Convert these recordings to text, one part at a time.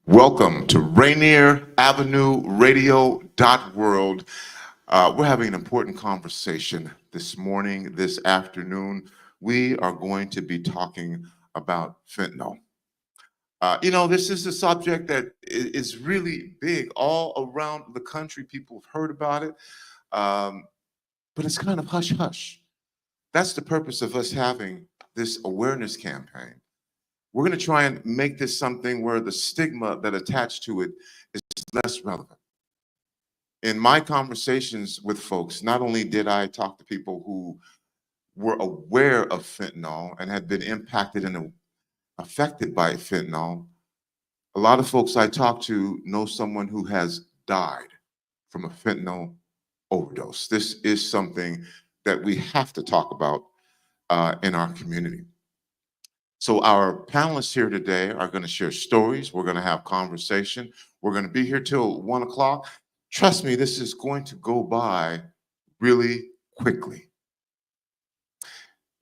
Welcome to Rainier Avenue Radio World. We're having an important conversation this morning, this afternoon. We are going to be talking about fentanyl. This is a subject that is really big all around the country. People have heard about it, but it's kind of hush hush. That's the purpose of us having this awareness campaign. We're going to try and make this something where the stigma that attached to it is less relevant. In my conversations with folks, not only did I talk to people who were aware of fentanyl and had been impacted and affected by fentanyl, a lot of folks I talked to know someone who has died from a fentanyl overdose. This is something that we have to talk about in our community. So our panelists here today are going to share stories. We're going to have conversation. We're going to be here till 1 o'clock. Trust me, this is going to go by really quickly.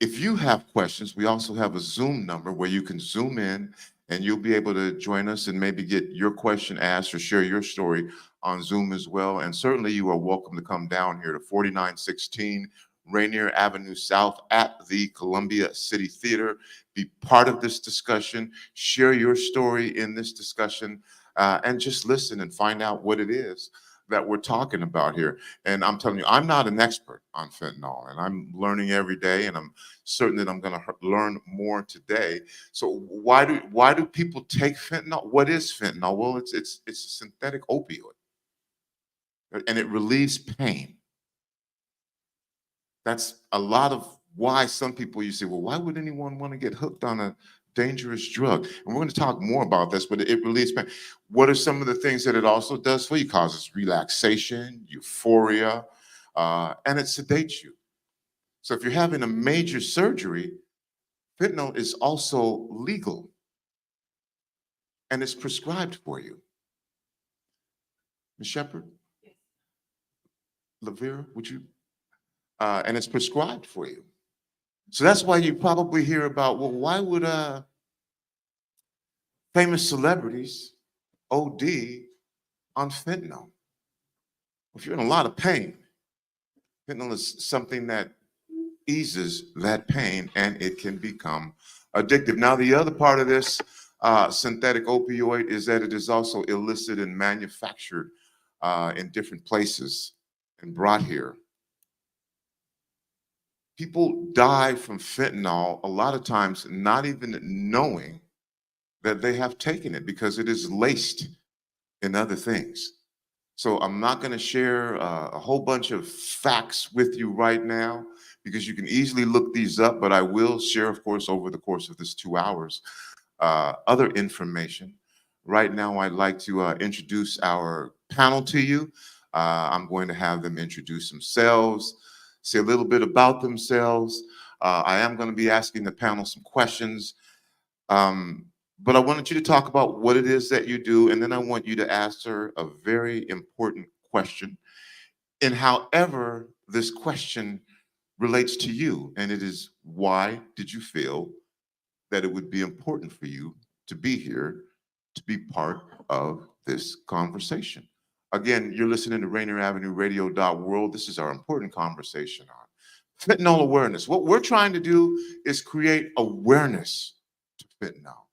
If you have questions, we also have a Zoom number where you can Zoom in and you'll be able to join us and maybe get your question asked or share your story on Zoom as well. And certainly you are welcome to come down here to 4916 Rainier Avenue South at the Columbia City Theater. Be part of this discussion, share your story in this discussion, and just listen and find out what it is that we're talking about here. And I'm telling you, I'm not an expert on fentanyl, and I'm learning every day, and I'm certain that I'm going to learn more today. So why do people take fentanyl? What is fentanyl? Well, it's a synthetic opioid, and it relieves pain. That's a lot of why some people, you say, well, why would anyone want to get hooked on a dangerous drug? And we're going to talk more about this, but it relieves pain. What are some of the things that it also does for you? It causes relaxation, euphoria, and it sedates you. So if you're having a major surgery, fentanyl is also legal, and it's prescribed for you. Ms. Shepard? Lavera, would you? And it's prescribed for you. So that's why you probably hear about, well, why would famous celebrities OD on fentanyl? If you're in a lot of pain, fentanyl is something that eases that pain and it can become addictive. Now, the other part of this synthetic opioid is that it is also illicit and manufactured in different places and brought here. People die from fentanyl a lot of times not even knowing that they have taken it because it is laced in other things. So I'm not going to share a whole bunch of facts with you right now because you can easily look these up, but I will share, of course, over the course of this 2 hours, other information. Right now, I'd like to introduce our panel to you. I'm going to have them introduce themselves, say a little bit about themselves. I am going to be asking the panel some questions, but I wanted you to talk about what it is that you do, and then I want you to answer a very important question in however this question relates to you, and it is, why did you feel that it would be important for you to be here, to be part of this conversation? Again, you're listening to Rainier Avenue Radio World. This is our important conversation on fentanyl awareness. What we're trying to do is create awareness to fentanyl.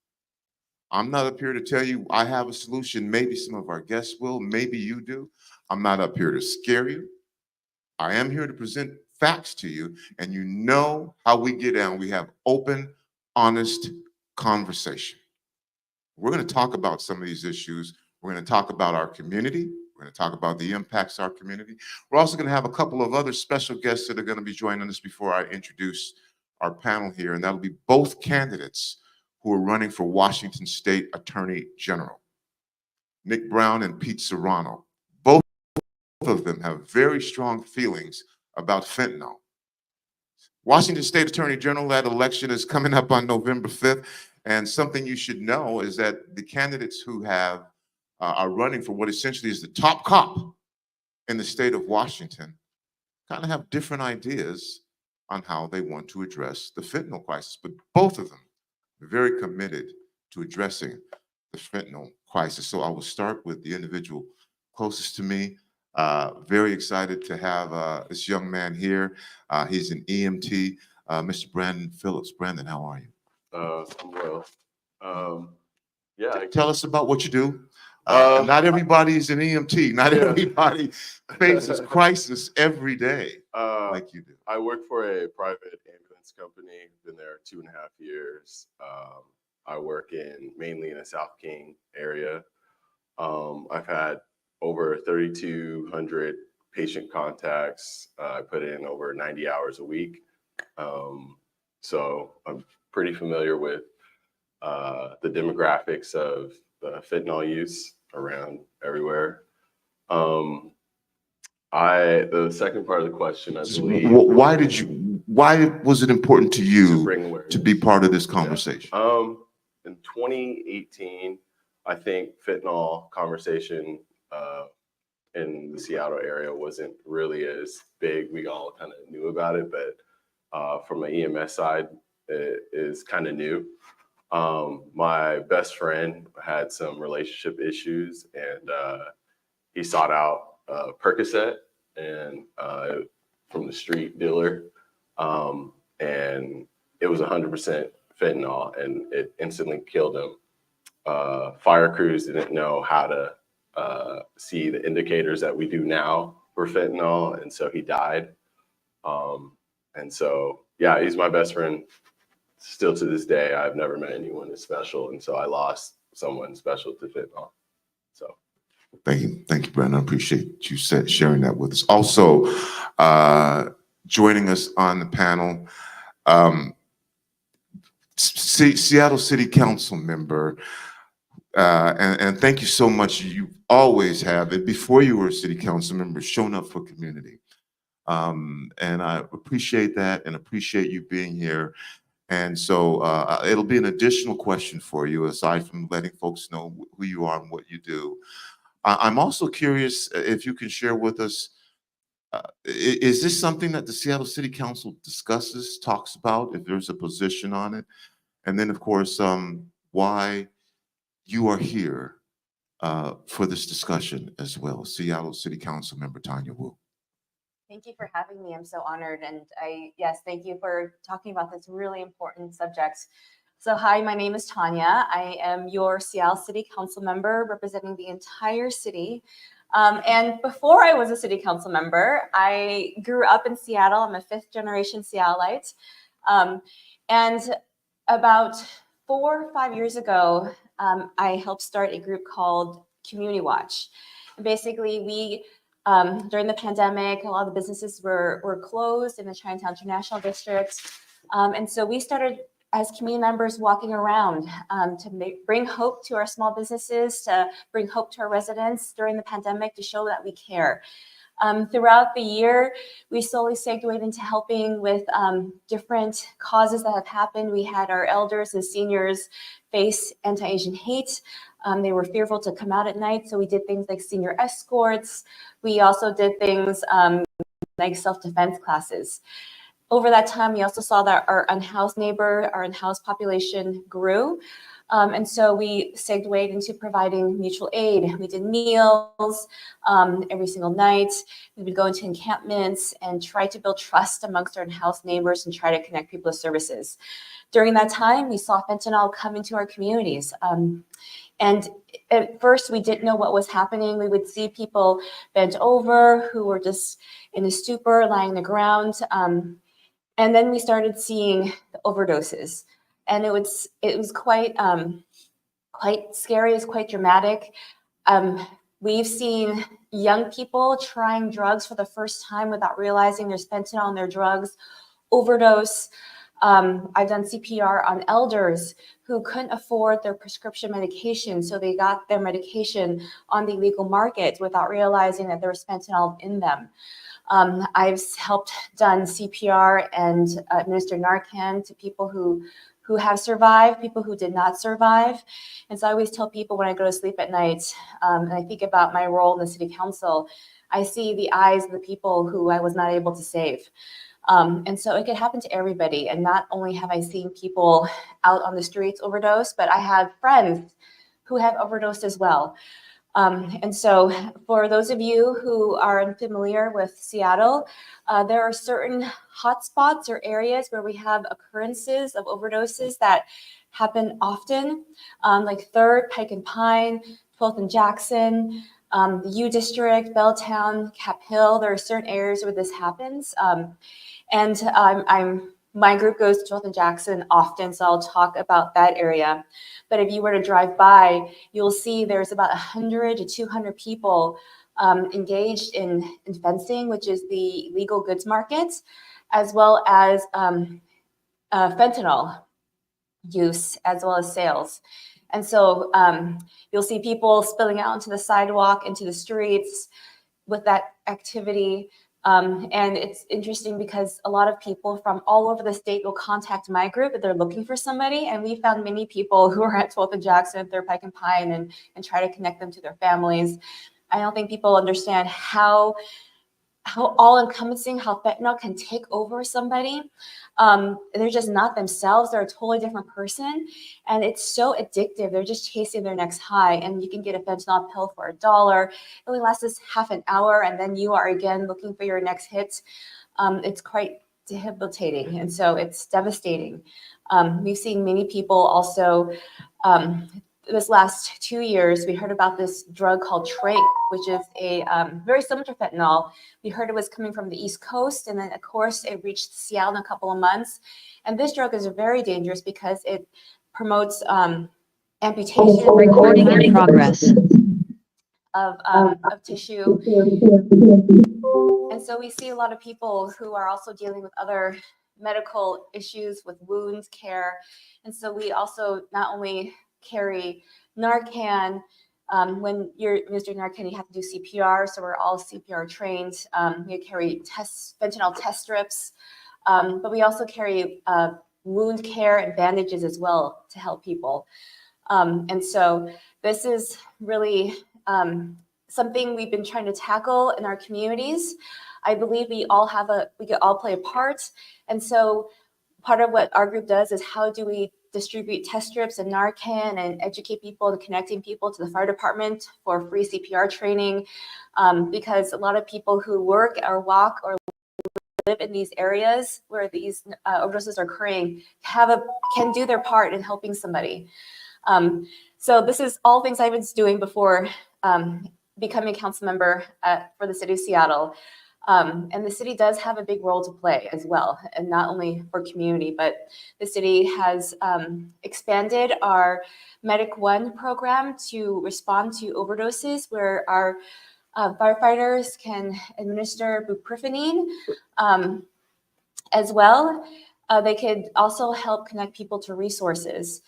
I'm not up here to tell you I have a solution. Maybe some of our guests will. Maybe you do. I'm not up here to scare you. I am here to present facts to you, and you know how we get down. We have open, honest conversation. We're going to talk about some of these issues. We're going to talk about our community. We're going to talk about the impacts of our community. We're also going to have a couple of other special guests that are going to be joining us before I introduce our panel here, and that'll be both candidates who are running for Washington State Attorney General, Nick Brown and Pete Serrano. Both of them have very strong feelings about fentanyl. Washington State Attorney General, that election is coming up on November 5th, and something you should know is that the candidates who are running for what essentially is the top cop in the state of Washington kind of have different ideas on how they want to address the fentanyl crisis, but both of them are very committed to addressing the fentanyl crisis. So I will start with the individual closest to me. Very excited to have this young man here. He's an EMT, Mr. Brandon Phiiliips. Brandon, how are you? I'm well. Yeah. Tell us about what you do. Not everybody is an EMT. Not everybody faces crisis every day like you do. I work for a private ambulance company. Been there 2.5 years. I work mainly in the South King area. I've had over 3,200 patient contacts. I put in over 90 hours a week. So I'm pretty familiar with the demographics of the fentanyl use around everywhere. The second part of the question, I believe. Why was it important to you to be part of this conversation? Yeah. In 2018, I think fentanyl conversation in the Seattle area wasn't really as big. We all kind of knew about it, but from the EMS side, it is kind of new. My best friend had some relationship issues, and he sought out Percocet and from the street dealer, and it was 100% fentanyl, and it instantly killed him. Fire crews didn't know how to see the indicators that we do now for fentanyl, and so he died. And so, yeah, he's my best friend. Still to this day, I've never met anyone as special, and so I lost someone special to fentanyl. So, thank you, Brandon. I appreciate you sharing that with us. Also, joining us on the panel, Seattle City Council member, and thank you so much. You always have, and before you were a City Council member, shown up for community, and I appreciate that, and appreciate you being here. And so it'll be an additional question for you, aside from letting folks know who you are and what you do. I'm also curious if you can share with us, is this something that the Seattle City Council discusses, talks about, if there's a position on it? And then, of course, why you are here for this discussion as well. Seattle City Council member Tanya Wu. Thank you for having me. I'm so honored. And yes, thank you for talking about this really important subject. So hi, my name is Tanya. I am your Seattle City Council member representing the entire city. And before I was a City Council member, I grew up in Seattle. I'm a 5th-generation Seattleite. And about 4 or 5 years ago, I helped start a group called Community Watch. And basically, we during the pandemic, a lot of the businesses were closed in the Chinatown International District. And so we started as community members walking around to bring hope to our small businesses, to bring hope to our residents during the pandemic, to show that we care. Throughout the year, we slowly segued into helping with different causes that have happened. We had our elders and seniors face anti-Asian hate. They were fearful to come out at night, so we did things like senior escorts. We also did things like self-defense classes. Over that time, we also saw that our unhoused population grew. And so we segued into providing mutual aid. We did meals every single night. We would go into encampments and try to build trust amongst our unhoused neighbors and try to connect people to services. During that time, we saw fentanyl come into our communities. And at first, we didn't know what was happening. We would see people bent over who were just in a stupor, lying on the ground. And then we started seeing the overdoses. And it was quite scary. It's quite dramatic. We've seen young people trying drugs for the first time without realizing there's fentanyl in their drugs, overdose. I've done CPR on elders who couldn't afford their prescription medication, so they got their medication on the illegal market without realizing that there was fentanyl in them. I've helped done CPR and administered Narcan to people who have survived, people who did not survive. And so I always tell people when I go to sleep at night, and I think about my role in the city council, I see the eyes of the people who I was not able to save. And so it could happen to everybody. And not only have I seen people out on the streets overdose, but I have friends who have overdosed as well. And so for those of you who are unfamiliar with Seattle, there are certain hotspots or areas where we have occurrences of overdoses that happen often, like 3rd, Pike and Pine, 12th and Jackson, the U District, Belltown, Cap Hill. There are certain areas where this happens. My group goes to 12th and Jackson often, so I'll talk about that area. But if you were to drive by, you'll see there's about 100 to 200 people engaged in fencing, which is the legal goods market, as well as fentanyl use, as well as sales. And so you'll see people spilling out onto the sidewalk, into the streets with that activity. And it's interesting because a lot of people from all over the state will contact my group if they're looking for somebody. And we found many people who are at 12th and Jackson, 3rd Pike and Pine, and try to connect them to their families. I don't think people understand how all-encompassing, how fentanyl can take over somebody. They're just not themselves. They're a totally different person. And it's so addictive. They're just chasing their next high. And you can get a fentanyl pill for $1. It only lasts us half an hour. And then you are again looking for your next hit. It's quite debilitating. And so it's devastating. We've seen many people also, this last 2 years, we heard about this drug called Trimed, which is a very similar to fentanyl. We heard it was coming from the East Coast, and then of course it reached Seattle in a couple of months. And this drug is very dangerous because it promotes amputation. Recording in progress. Of tissue. And so we see a lot of people who are also dealing with other medical issues with wound care. And so we also not only carry Narcan. When you're administering Narcan, you have to do CPR, so we're all CPR trained. We carry fentanyl test strips, but we also carry wound care and bandages as well to help people. And so this is really something we've been trying to tackle in our communities. I believe we could all play a part. And so part of what our group does is how do we distribute test strips and Narcan and educate people and connecting people to the fire department for free CPR training, because a lot of people who work or walk or live in these areas where these overdoses are occurring can do their part in helping somebody. So this is all things I was doing before becoming a council member for the city of Seattle. And the city does have a big role to play as well, and not only for community, but the city has expanded our Medic One program to respond to overdoses, where our firefighters can administer buprenorphine as well. They could also help connect people to resources,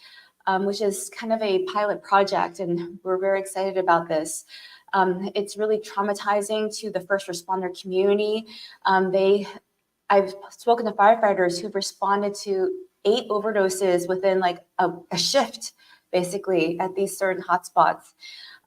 which is kind of a pilot project, and we're very excited about this. It's really traumatizing to the first responder community. I've spoken to firefighters who've responded to 8 overdoses within like a shift, basically, at these certain hotspots.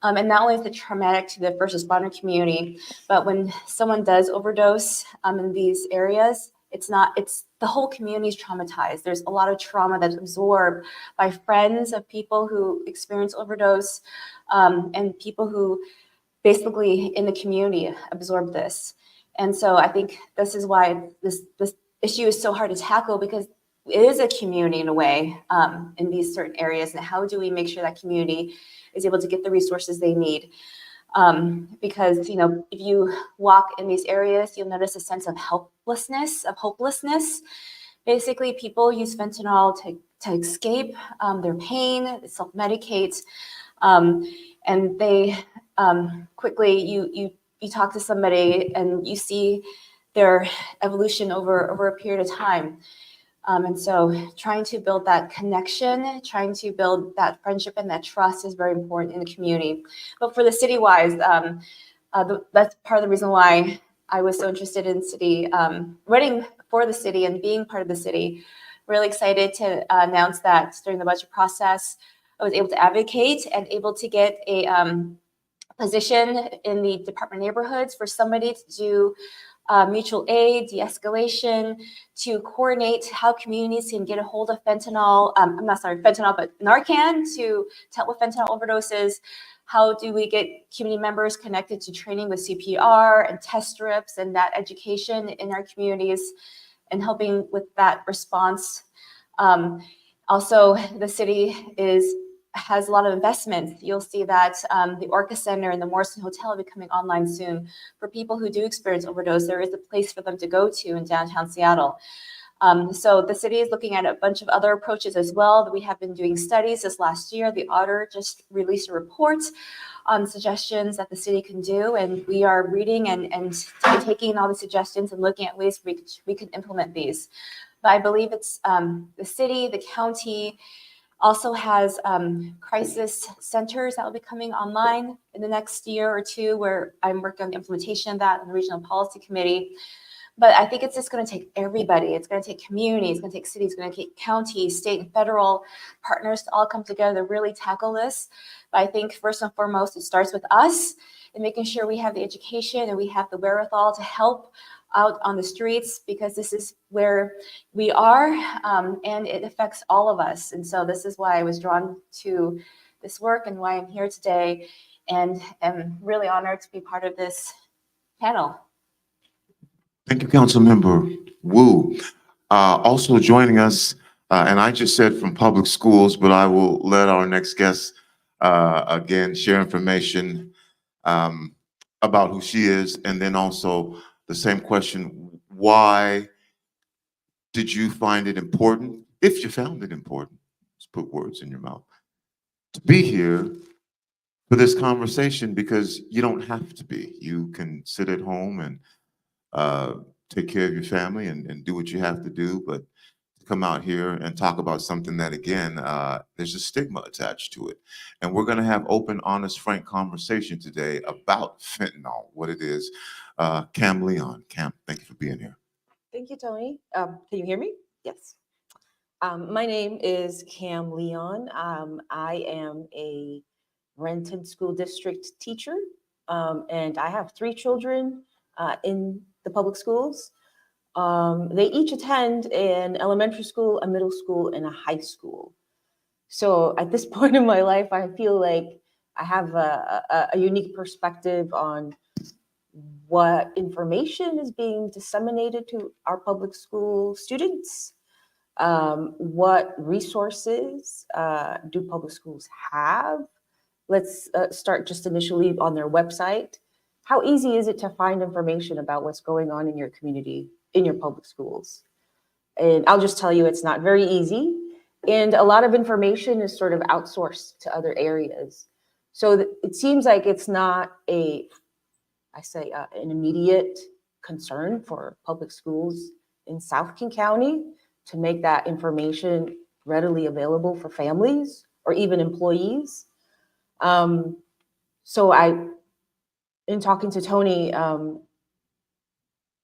And not only is it traumatic to the first responder community, but when someone does overdose in these areas, it's the whole community is traumatized. There's a lot of trauma that's absorbed by friends of people who experience overdose, and people who basically in the community absorb this. And so I think this is why this issue is so hard to tackle, because it is a community in a way in these certain areas. And how do we make sure that community is able to get the resources they need? Because, if you walk in these areas, you'll notice a sense of hopelessness. Basically, people use fentanyl to escape their pain, self-medicate, and they quickly, you talk to somebody and you see their evolution over a period of time. And so trying to build that connection, trying to build that friendship and that trust is very important in the community. But for the city-wise, that's part of the reason why I was so interested in city, running for the city and being part of the city. Really excited to announce that during the budget process, I was able to advocate and able to get a position in the Department of Neighborhoods for somebody to do mutual aid, de-escalation, to coordinate how communities can get a hold of fentanyl, fentanyl, but Narcan to help with fentanyl overdoses. How do we get community members connected to training with CPR and test strips and that education in our communities and helping with that response? Also, the city has a lot of investments. You'll see that the Orca Center and the Morrison Hotel will be coming online soon. For people who do experience overdose, there is a place for them to go to in downtown Seattle. So the city is looking at a bunch of other approaches as well. We have been doing studies this last year. The auditor just released a report on suggestions that the city can do, and we are reading and taking all the suggestions and looking at ways we can implement these. But I believe it's the city, the county, also has crisis centers that will be coming online in the next year or two, where I'm working on the implementation of that in the Regional Policy Committee. But I think it's just going to take everybody. It's going to take communities, it's going to take cities, it's going to take counties, state and federal partners to all come together to really tackle this. But I think first and foremost, it starts with us and making sure we have the education and we have the wherewithal to help out on the streets, because this is where we are, and it affects all of us. And so this is why I was drawn to this work and why I'm here today, and am really honored to be part of this panel. Thank you, Councilmember Wu. Also joining us, and I just said from public schools, but I will let our next guest again share information about who she is, and then also the same question: why did you find it important, if you found it important, let's put words in your mouth, to be here for this conversation? Because you don't have to be. You can sit at home and take care of your family and do what you have to do, but to come out here and talk about something that, again, there's a stigma attached to it. And we're gonna have open, honest, frank conversation today about fentanyl, what it is. Cam Leon. Cam, thank you for being here. Thank you, Tony. Can you hear me? Yes. My name is Cam Leon. I am a Renton School District teacher, and I have 3 children in the public schools. They each attend an elementary school, a middle school, and a high school. So at this point in my life, I feel like I have a unique perspective on what information is being disseminated to our public school students, what resources do public schools have. Let's start just initially on their website. How easy is it to find information about what's going on in your community, in your public schools? And I'll just tell you, it's not very easy. And a lot of information is sort of outsourced to other areas. So it seems like it's not an immediate concern for public schools in South King County to make that information readily available for families or even employees. So in talking to Tony, am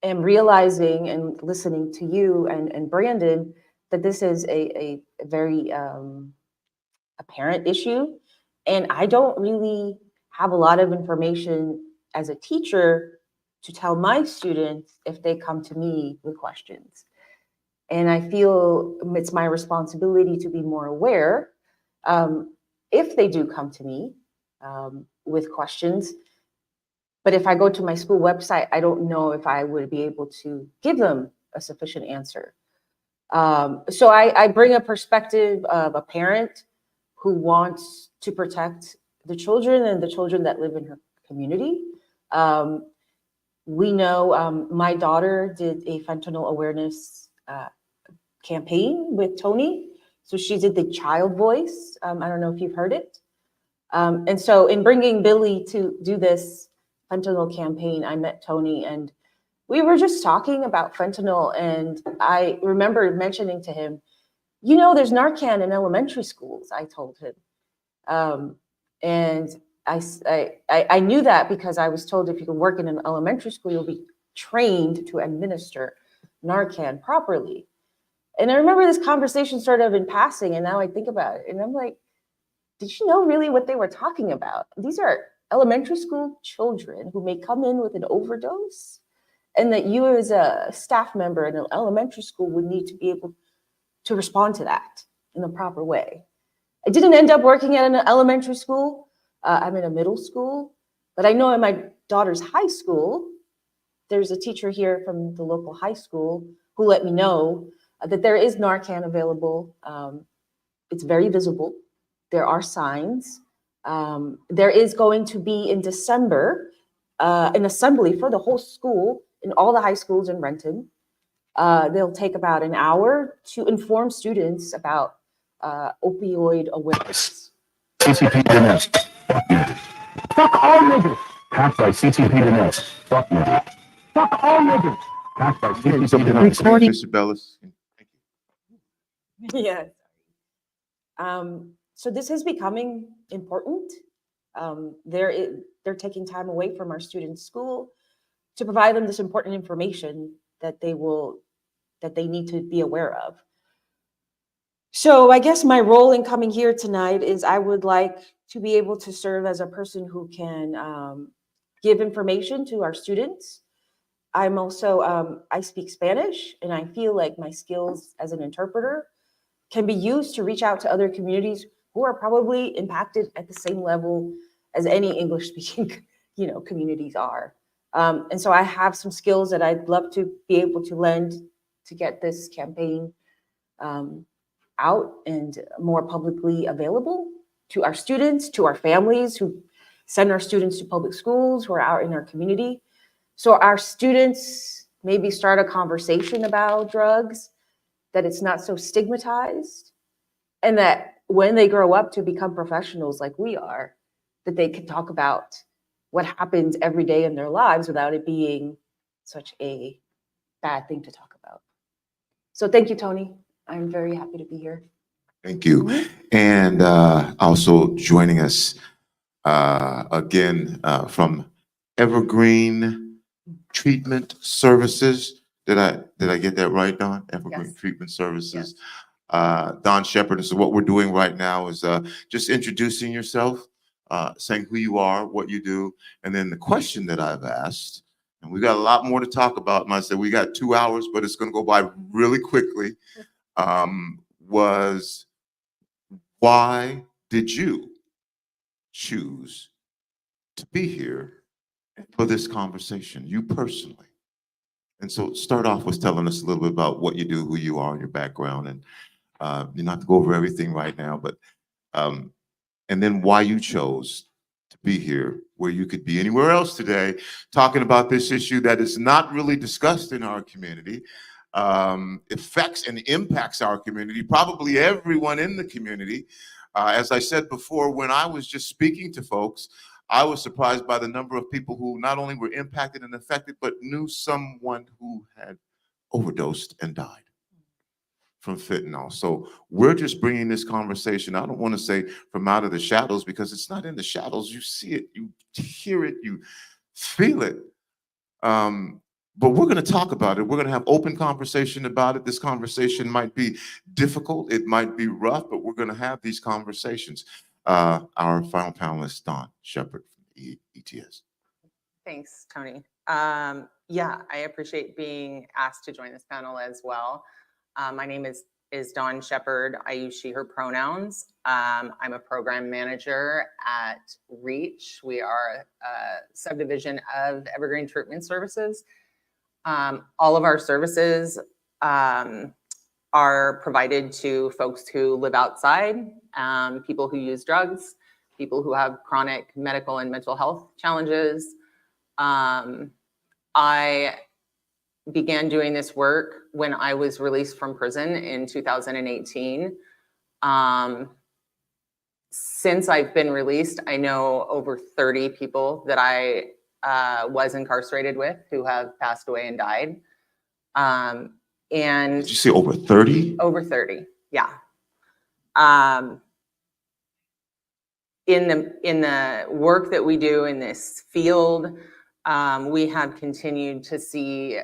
realizing and listening to you and Brandon that this is a very apparent issue. And I don't really have a lot of information as a teacher to tell my students if they come to me with questions. And I feel it's my responsibility to be more aware if they do come to me with questions. But if I go to my school website, I don't know if I would be able to give them a sufficient answer. So I bring a perspective of a parent who wants to protect the children and the children that live in her community. We know my daughter did a fentanyl awareness campaign with Tony. So she did the child voice. I don't know if you've heard it. And so in bringing Billy to do this fentanyl campaign, I met Tony and we were just talking about fentanyl. And I remember mentioning to him, you know, there's Narcan in elementary schools, I told him. And I knew that because I was told if you can work in an elementary school, you'll be trained to administer Narcan properly. And I remember this conversation sort of in passing, and now I think about it, and I'm like, did you know really what they were talking about? These are elementary school children who may come in with an overdose, and that you as a staff member in an elementary school would need to be able to respond to that in a proper way. I didn't end up working at an elementary school. I'm in a middle school, but I know in my daughter's high school, there's a teacher here from the local high school who let me know that there is Narcan available. It's very visible. There are signs. There is going to be in December an assembly for the whole school in all the high schools in Renton. They'll take about an hour to inform students about opioid awareness. CCP Dinesh. Fuck niggas. Fuck all niggas. Passed by CCP Dinesh. Fuck niggas. Fuck all niggas. Passed by CCP Dinesh. Recording. Mr. Bellis. Thank you. Yeah. So this is becoming important. They're taking time away from our students' school to provide them this important information that they need to be aware of. So I guess my role in coming here tonight is I would like to be able to serve as a person who can give information to our students. I'm also, I speak Spanish, and I feel like my skills as an interpreter can be used to reach out to other communities who are probably impacted at the same level as any English-speaking, communities are. And so I have some skills that I'd love to be able to lend to get this campaign out and more publicly available to our students, to our families who send our students to public schools, who are out in our community. So our students maybe start a conversation about drugs, that it's not so stigmatized, and that when they grow up to become professionals like we are, that they can talk about what happens every day in their lives without it being such a bad thing to talk about. So thank you, Tony. I'm very happy to be here. Thank you. And also joining us again from Evergreen Treatment Services. Did I get that right, Don? Evergreen Yes. Treatment Services. Yes. Don Shepard. And so what we're doing right now is just introducing yourself, saying who you are, what you do, and then the question that I've asked. And we got a lot more to talk about. And I said we got 2 hours, but it's going to go by really quickly. Was why did you choose to be here for this conversation, you personally? And so start off with telling us a little bit about what you do, who you are, and your background, and you don't have to go over everything right now, but and then why you chose to be here where you could be anywhere else today talking about this issue that is not really discussed in our community. Affects and impacts our community, probably everyone in the community. As I said before, when I was just speaking to folks, I was surprised by the number of people who not only were impacted and affected, but knew someone who had overdosed and died from fentanyl. So we're just bringing this conversation, I don't want to say from out of the shadows, because it's not in the shadows. You see it, you hear it, you feel it. But we're going to talk about it. We're going to have open conversation about it. This conversation might be difficult. It might be rough, but we're going to have these conversations. Our final panelist, Don Shepard from ETS. Thanks, Tony. Yeah, I appreciate being asked to join this panel as well. My name is Dawn Shepard. I use she, her pronouns. I'm a program manager at REACH. We are a subdivision of Evergreen Treatment Services. All of our services are provided to folks who live outside, people who use drugs, people who have chronic medical and mental health challenges. I began doing this work when I was released from prison in 2018. Since I've been released, I know over 30 people that I was incarcerated with who have passed away and died. And Did you say over 30? Over 30, yeah. In the work that we do in this field, we have continued to see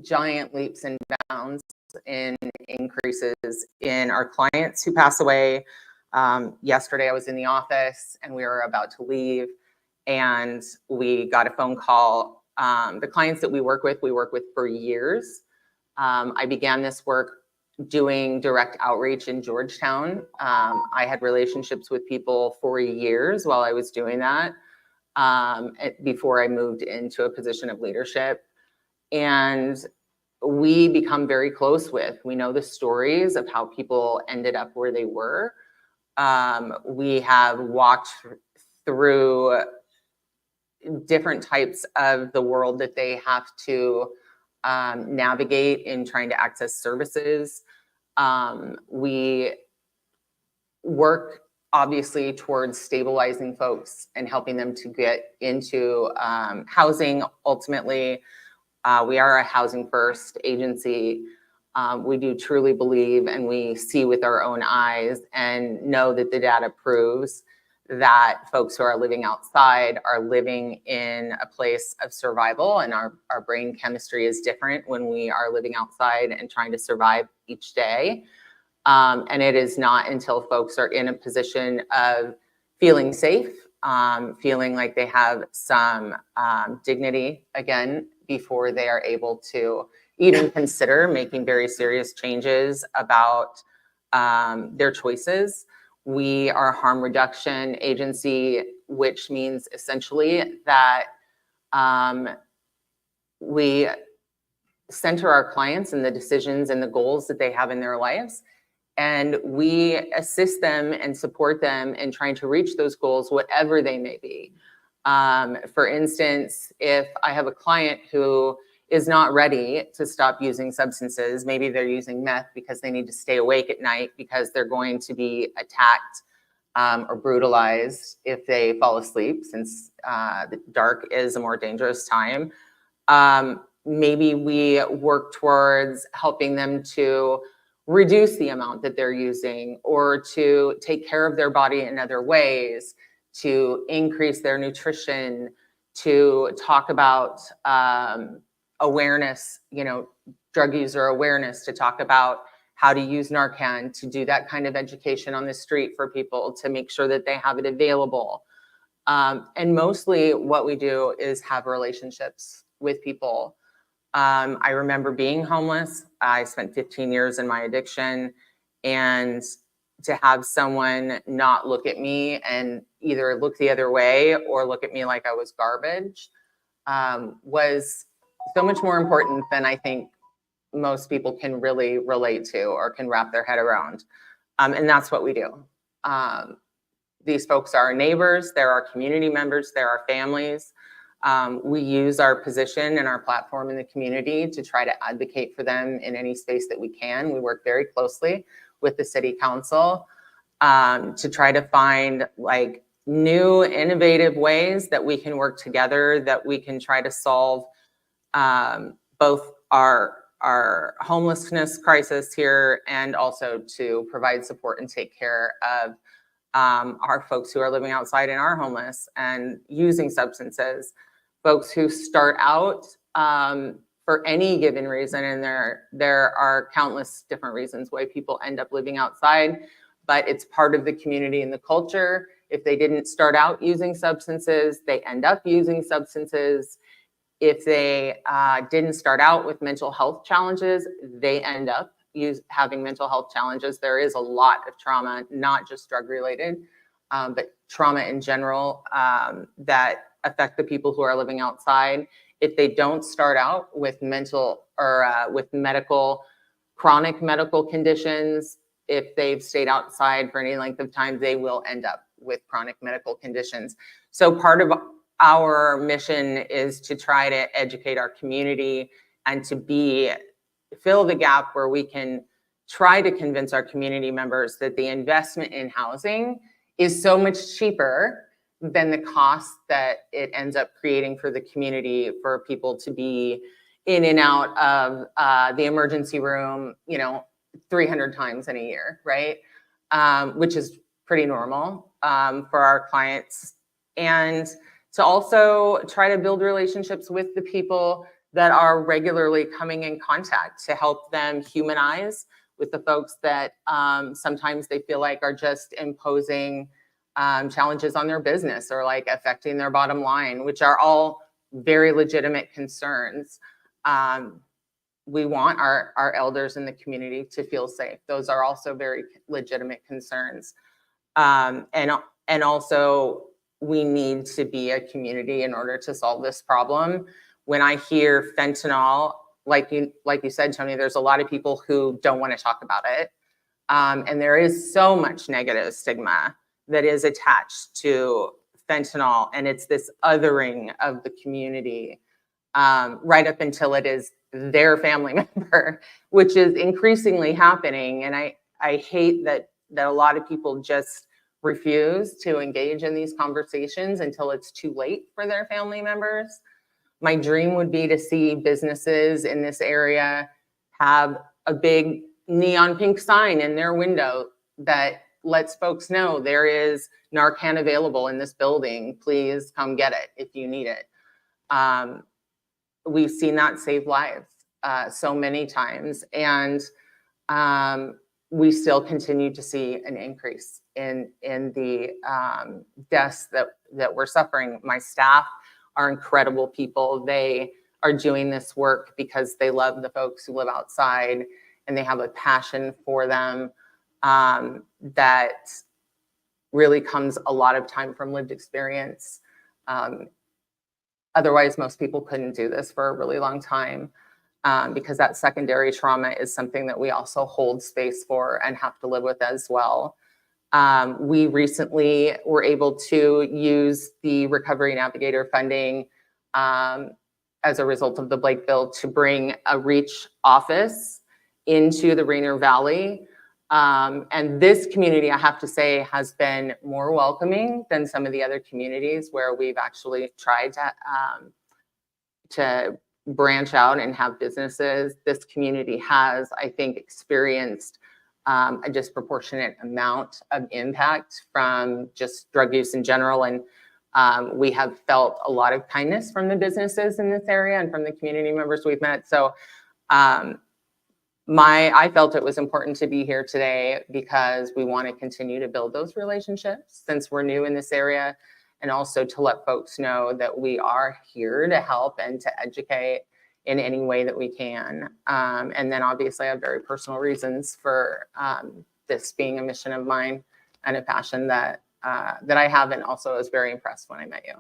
giant leaps and bounds in increases in our clients who pass away. Yesterday I was in the office and we were about to leave, and we got a phone call The clients that we work with for years. I began this work doing direct outreach in Georgetown. I had relationships with people for years while I was doing that, before I moved into a position of leadership. And we become very close with. We know the stories of how people ended up where they were. We have walked through different types of the world that they have to navigate in trying to access services. We work obviously towards stabilizing folks and helping them to get into housing. Ultimately, we are a housing first agency. We do truly believe, and we see with our own eyes and know that the data proves that folks who are living outside are living in a place of survival, and our brain chemistry is different when we are living outside and trying to survive each day. And it is not until folks are in a position of feeling safe, feeling like they have some dignity again, before they are able to even consider making very serious changes about their choices. We are a harm reduction agency, which means essentially that we center our clients in the decisions and the goals that they have in their lives. And we assist them and support them in trying to reach those goals, whatever they may be. For instance, if I have a client who is not ready to stop using substances, maybe they're using meth because they need to stay awake at night because they're going to be attacked or brutalized if they fall asleep, since the dark is a more dangerous time. Maybe we work towards helping them to reduce the amount that they're using, or to take care of their body in other ways, to increase their nutrition, to talk about awareness, drug user awareness, to talk about how to use Narcan, to do that kind of education on the street for people, to make sure that they have it available. And mostly what we do is have relationships with people. I remember being homeless. I spent 15 years in my addiction, and to have someone not look at me and either look the other way or look at me like I was garbage was so much more important than I think most people can really relate to or can wrap their head around. And that's what we do. These folks are our neighbors, they're our community members, they're our families. We use our position and our platform in the community to try to advocate for them in any space that we can. We work very closely with the city council to try to find new innovative ways that we can work together, that we can try to solve both our homelessness crisis here, and also to provide support and take care of our folks who are living outside and are homeless and using substances. Folks who start out for any given reason, and there are countless different reasons why people end up living outside, but it's part of the community and the culture. If they didn't start out using substances, they end up using substances. If they didn't start out with mental health challenges, they end up having mental health challenges. There is a lot of trauma, not just drug related, but trauma in general that affect the people who are living outside. If they don't start out with mental or with chronic medical conditions, if they've stayed outside for any length of time, they will end up with chronic medical conditions. So part of our mission is to try to educate our community and to fill the gap where we can try to convince our community members that the investment in housing is so much cheaper than the cost that it ends up creating for the community, for people to be in and out of the emergency room, 300 times in a year, right? Which is pretty normal for our clients. And to also try to build relationships with the people that are regularly coming in contact, to help them humanize with the folks that sometimes they feel like are just imposing challenges on their business or affecting their bottom line, which are all very legitimate concerns. We want our elders in the community to feel safe. Those are also very legitimate concerns. And also, we need to be a community in order to solve this problem. When I hear fentanyl, like you said, Tony, there's a lot of people who don't want to talk about it. And there is so much negative stigma that is attached to fentanyl, and it's this othering of the community right up until it is their family member, which is increasingly happening. And I hate that a lot of people just refuse to engage in these conversations until it's too late for their family members. My dream would be to see businesses in this area have a big neon pink sign in their window that lets folks know there is Narcan available in this building. Please come get it if you need it. We've seen that save lives so many times. And we still continue to see an increase in the deaths that we're suffering. My staff are incredible people. They are doing this work because they love the folks who live outside, and they have a passion for them that really comes a lot of time from lived experience. Otherwise, most people couldn't do this for a really long time because that secondary trauma is something that we also hold space for and have to live with as well. We recently were able to use the Recovery Navigator funding as a result of the Blake bill to bring a REACH office into the Rainier Valley. And this community, I have to say, has been more welcoming than some of the other communities where we've actually tried to branch out and have businesses. This community has, I think, experienced a disproportionate amount of impact from just drug use in general. And we have felt a lot of kindness from the businesses in this area and from the community members we've met. So I felt it was important to be here today because we want to continue to build those relationships since we're new in this area, and also to let folks know that we are here to help and to educate in any way that we can. And then obviously I have very personal reasons for this being a mission of mine and a passion that I have, and also was very impressed when I met you.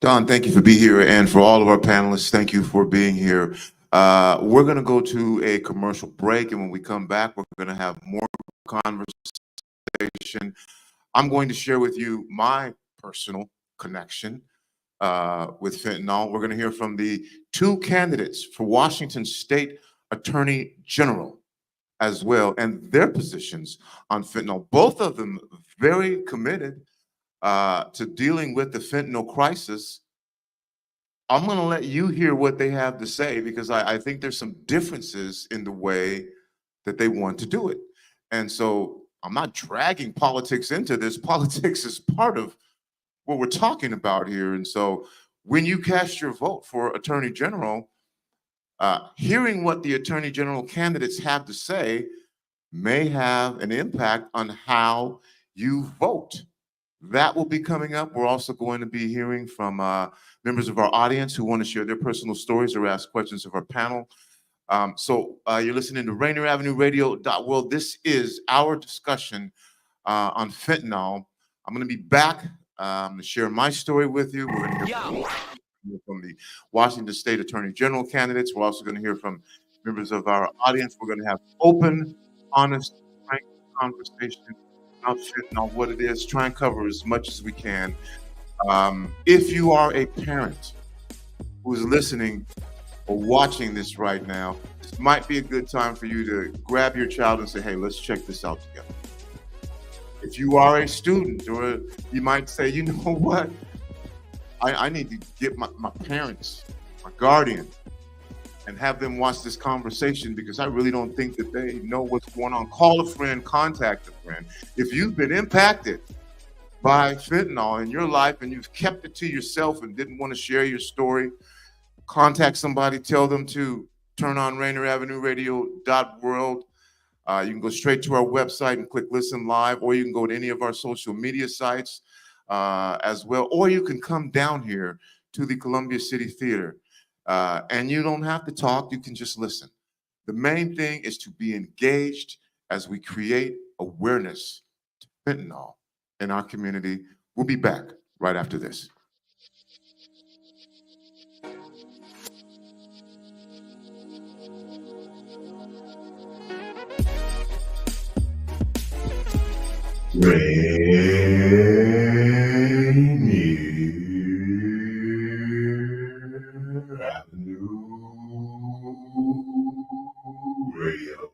Don, thank you for being here. And for all of our panelists, thank you for being here. We're going to go to a commercial break, and when we come back, we're going to have more conversation. I'm going to share with you my personal connection with fentanyl. We're going to hear from the two candidates for Washington State Attorney General as well, and their positions on fentanyl. Both of them very committed to dealing with the fentanyl crisis. I'm going to let you hear what they have to say, because I think there's some differences in the way that they want to do it. And so I'm not dragging politics into this. Politics is part of what we're talking about here. And so when you cast your vote for Attorney General, hearing what the Attorney General candidates have to say may have an impact on how you vote. That will be coming up. We're also going to be hearing from members of our audience who want to share their personal stories or ask questions of our panel. So you're listening to Rainier Avenue Radio World. This is our discussion on fentanyl. I'm going to be back to share my story with you. We're going to hear from the Washington State Attorney General candidates. We're also going to hear from members of our audience. We're going to have open, honest, frank conversation about fentanyl, what it is, try and cover as much as we can. If you are a parent who is listening or watching this right now, this might be a good time for you to grab your child and say, hey, let's check this out together. If you are a student, or you might say, you know what, I need to get my parents, my guardian, and have them watch this conversation, because I really don't think that they know what's going on. Call a friend, contact a friend. If you've been impacted by fentanyl in your life and you've kept it to yourself and didn't want to share your story, contact somebody, tell them to turn on Rainier Avenue Radio .world. You can go straight to our website and click listen live, or you can go to any of our social media sites as well, or you can come down here to the Columbia City Theater. And you don't have to talk, you can just listen. The main thing is to be engaged as we create awareness to fentanyl in our community. We'll be back right after this. Rainier Avenue Radio.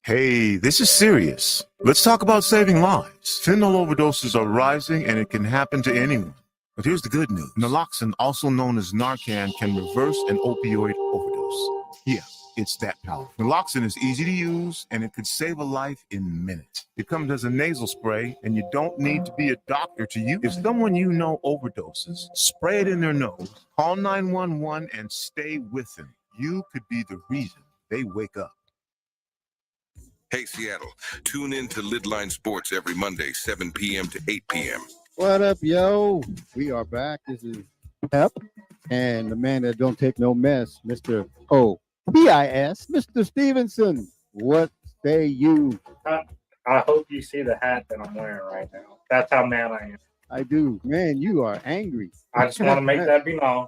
Hey, this is serious. Let's talk about saving lives. Fentanyl overdoses are rising and it can happen to anyone. But here's the good news. Naloxone, also known as Narcan, can reverse an opioid overdose. Yeah, it's that powerful. Naloxone is easy to use and it could save a life in minutes. It comes as a nasal spray and you don't need to be a doctor to use it. If someone you know overdoses, spray it in their nose, call 911 and stay with them. You could be the reason they wake up. Hey, Seattle, tune in to Lidline Sports every Monday, 7 p.m. to 8 p.m. What up, yo? We are back. This is Pep, and the man that don't take no mess, Mr. O.B.I.S., Mr. Stevenson. What say you? I hope you see the hat that I'm wearing right now. That's how mad I am. I do. Man, you are angry. I just want to make that be known.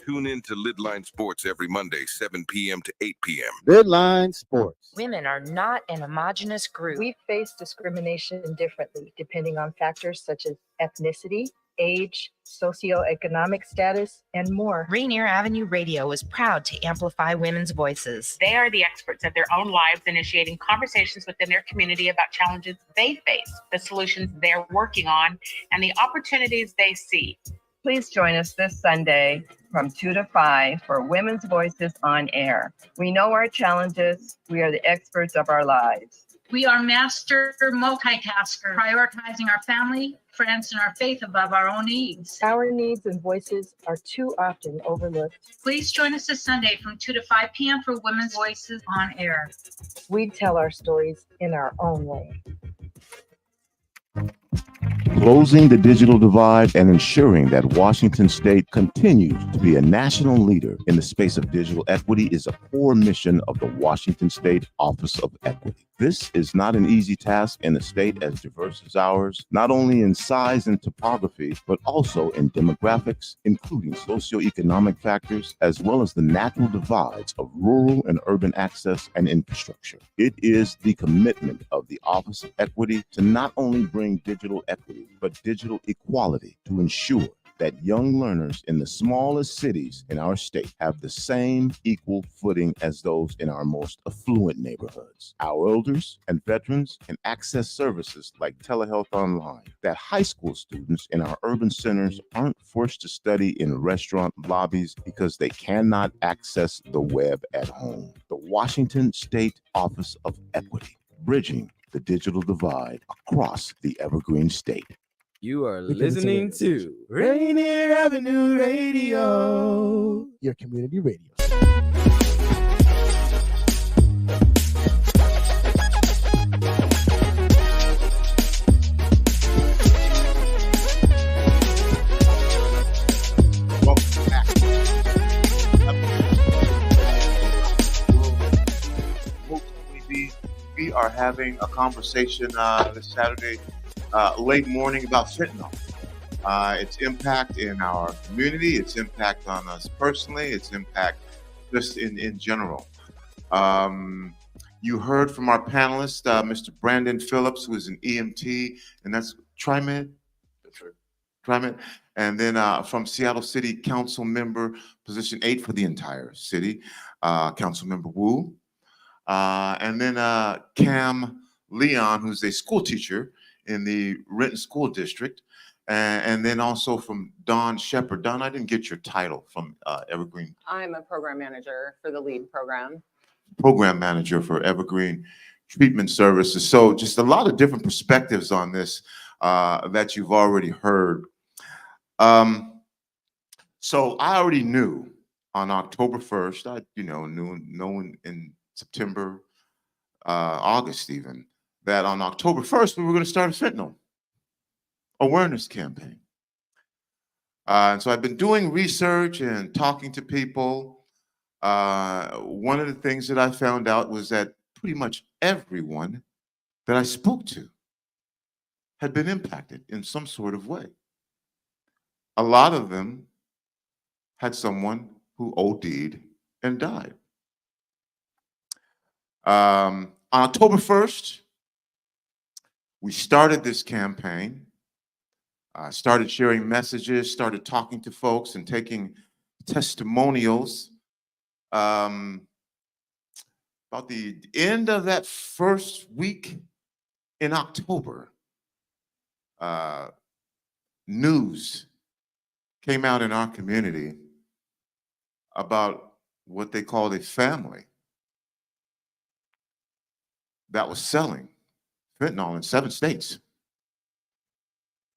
Tune in to Lidline Sports every Monday, 7 p.m. to 8 p.m. Deadline Sports. Women are not an homogenous group. We face discrimination differently depending on factors such as ethnicity, age, socioeconomic status, and more. Rainier Avenue Radio is proud to amplify women's voices. They are the experts of their own lives, initiating conversations within their community about challenges they face, the solutions they're working on, and the opportunities they see. Please join us this Sunday from 2 to 5 for Women's Voices on Air. We know our challenges. We are the experts of our lives. We are master multitaskers, prioritizing our family, friends, and our faith above our own needs. Our needs and voices are too often overlooked. Please join us this Sunday from 2 to 5 p.m. for Women's Voices on Air. We tell our stories in our own way. Closing the digital divide and ensuring that Washington State continues to be a national leader in the space of digital equity is a core mission of the Washington State Office of Equity. This is not an easy task in a state as diverse as ours, not only in size and topography, but also in demographics, including socioeconomic factors, as well as the natural divides of rural and urban access and infrastructure. It is the commitment of the Office of Equity to not only bring digital equity, but digital equality to ensure that young learners in the smallest cities in our state have the same equal footing as those in our most affluent neighborhoods. Our elders and veterans can access services like telehealth online, that high school students in our urban centers aren't forced to study in restaurant lobbies because they cannot access the web at home. The Washington State Office of Equity, bridging the digital divide across the Evergreen State. You are listening to Rainier Avenue Radio, your community radio. Welcome back. We are having a conversation this Saturday late morning about fentanyl, its impact in our community, its impact on us personally, its impact just in general. You heard from our panelist, Mr. Brandon Phiiliips, who is an EMT, and that's Trimed. That's right. Trimed. And then from Seattle City Council Member, position 8 for the entire city, Councilmember Wu. And then Cam Leon, who's a school teacher in the Renton School District. And then also from Don Shepard. Don, I didn't get your title from Evergreen. I'm a program manager for the LEAD program. Program manager for Evergreen Treatment Services. So just a lot of different perspectives on this that you've already heard. So I already knew on October 1st, I knew in September, August even, that on October 1st, we were going to start a fentanyl awareness campaign. And so I've been doing research and talking to people. One of the things that I found out was that pretty much everyone that I spoke to had been impacted in some sort of way. A lot of them had someone who OD'd and died. On October 1st, we started this campaign, started sharing messages, started talking to folks and taking testimonials. About the end of that first week in October, news came out in our community about what they called a family that was selling fentanyl in 7 states.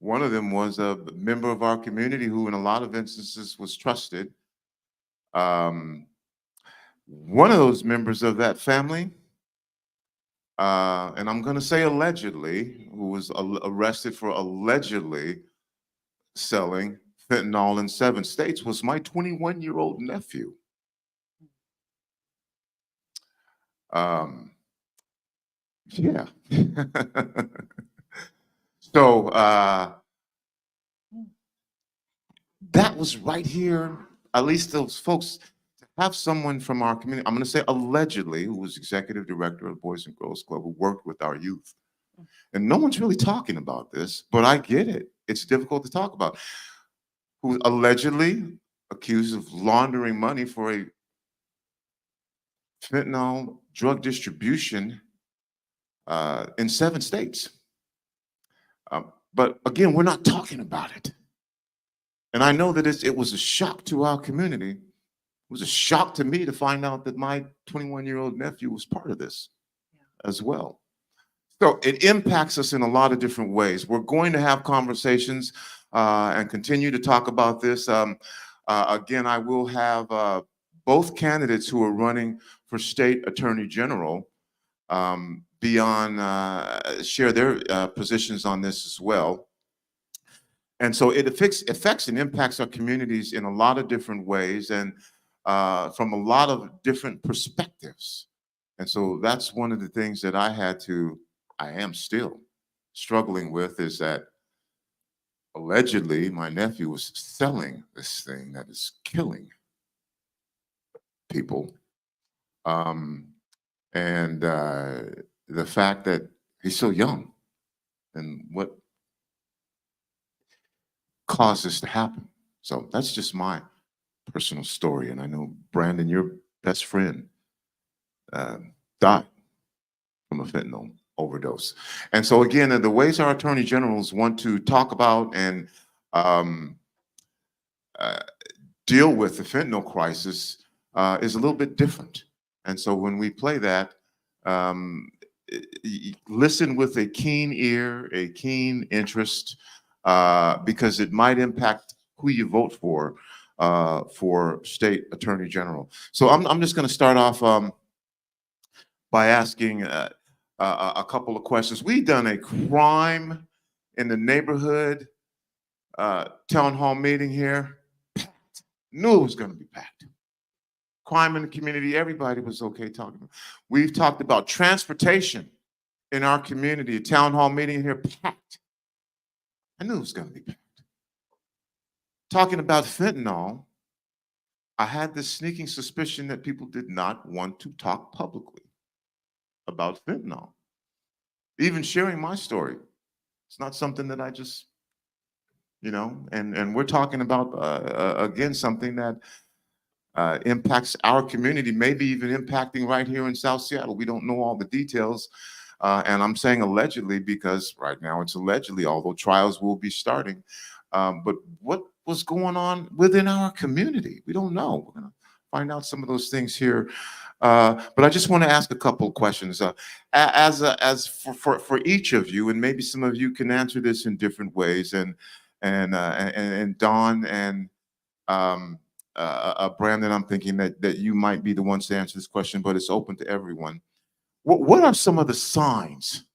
One of them was a member of our community who in a lot of instances was trusted. One of those members of that family, and I'm going to say allegedly, who was arrested for allegedly selling fentanyl in 7 states, was my 21-year-old nephew. Yeah. So that was right here, at least those folks, to have someone from our community, I'm going to say allegedly, who was executive director of Boys and Girls Club, who worked with our youth. And no one's really talking about this, but I get it. It's difficult to talk about. Who allegedly accused of laundering money for a fentanyl drug distribution in 7 states. But again, we're not talking about it. And I know that it was a shock to our community. It was a shock to me to find out that my 21-year-old nephew was part of this as well. So it impacts us in a lot of different ways. We're going to have conversations and continue to talk about this. Again, I will have both candidates who are running for state attorney general share their positions on this as well. And so it affects and impacts our communities in a lot of different ways and from a lot of different perspectives. And so that's one of the things that I am still struggling with, is that allegedly my nephew was selling this thing that is killing people. And the fact that he's so young and what caused this to happen. So that's just my personal story. And I know, Brandon, your best friend died from a fentanyl overdose. And so again, the ways our attorney generals want to talk about and deal with the fentanyl crisis is a little bit different. And so when we play that, listen with a keen ear, a keen interest, because it might impact who you vote for state attorney general. So I'm just going to start off by asking a couple of questions. We've done a crime in the neighborhood town hall meeting here. Packed. Knew it was going to be packed. Crime in the community, everybody was okay talking about. We've talked about transportation in our community, a town hall meeting here, packed. I knew it was going to be packed. Talking about fentanyl, I had this sneaking suspicion that people did not want to talk publicly about fentanyl. Even sharing my story, it's not something that I just, and we're talking about, again, something that impacts our community, maybe even impacting right here in South Seattle. We don't know all the details. And I'm saying allegedly because right now it's allegedly, although trials will be starting. But what was going on within our community? We don't know. We're going to find out some of those things here. But I just want to ask a couple of questions. For each of you, and maybe some of you can answer this in different ways. And Dawn and Brandon, I'm thinking that you might be the ones to answer this question, but it's open to everyone. what are some of the signs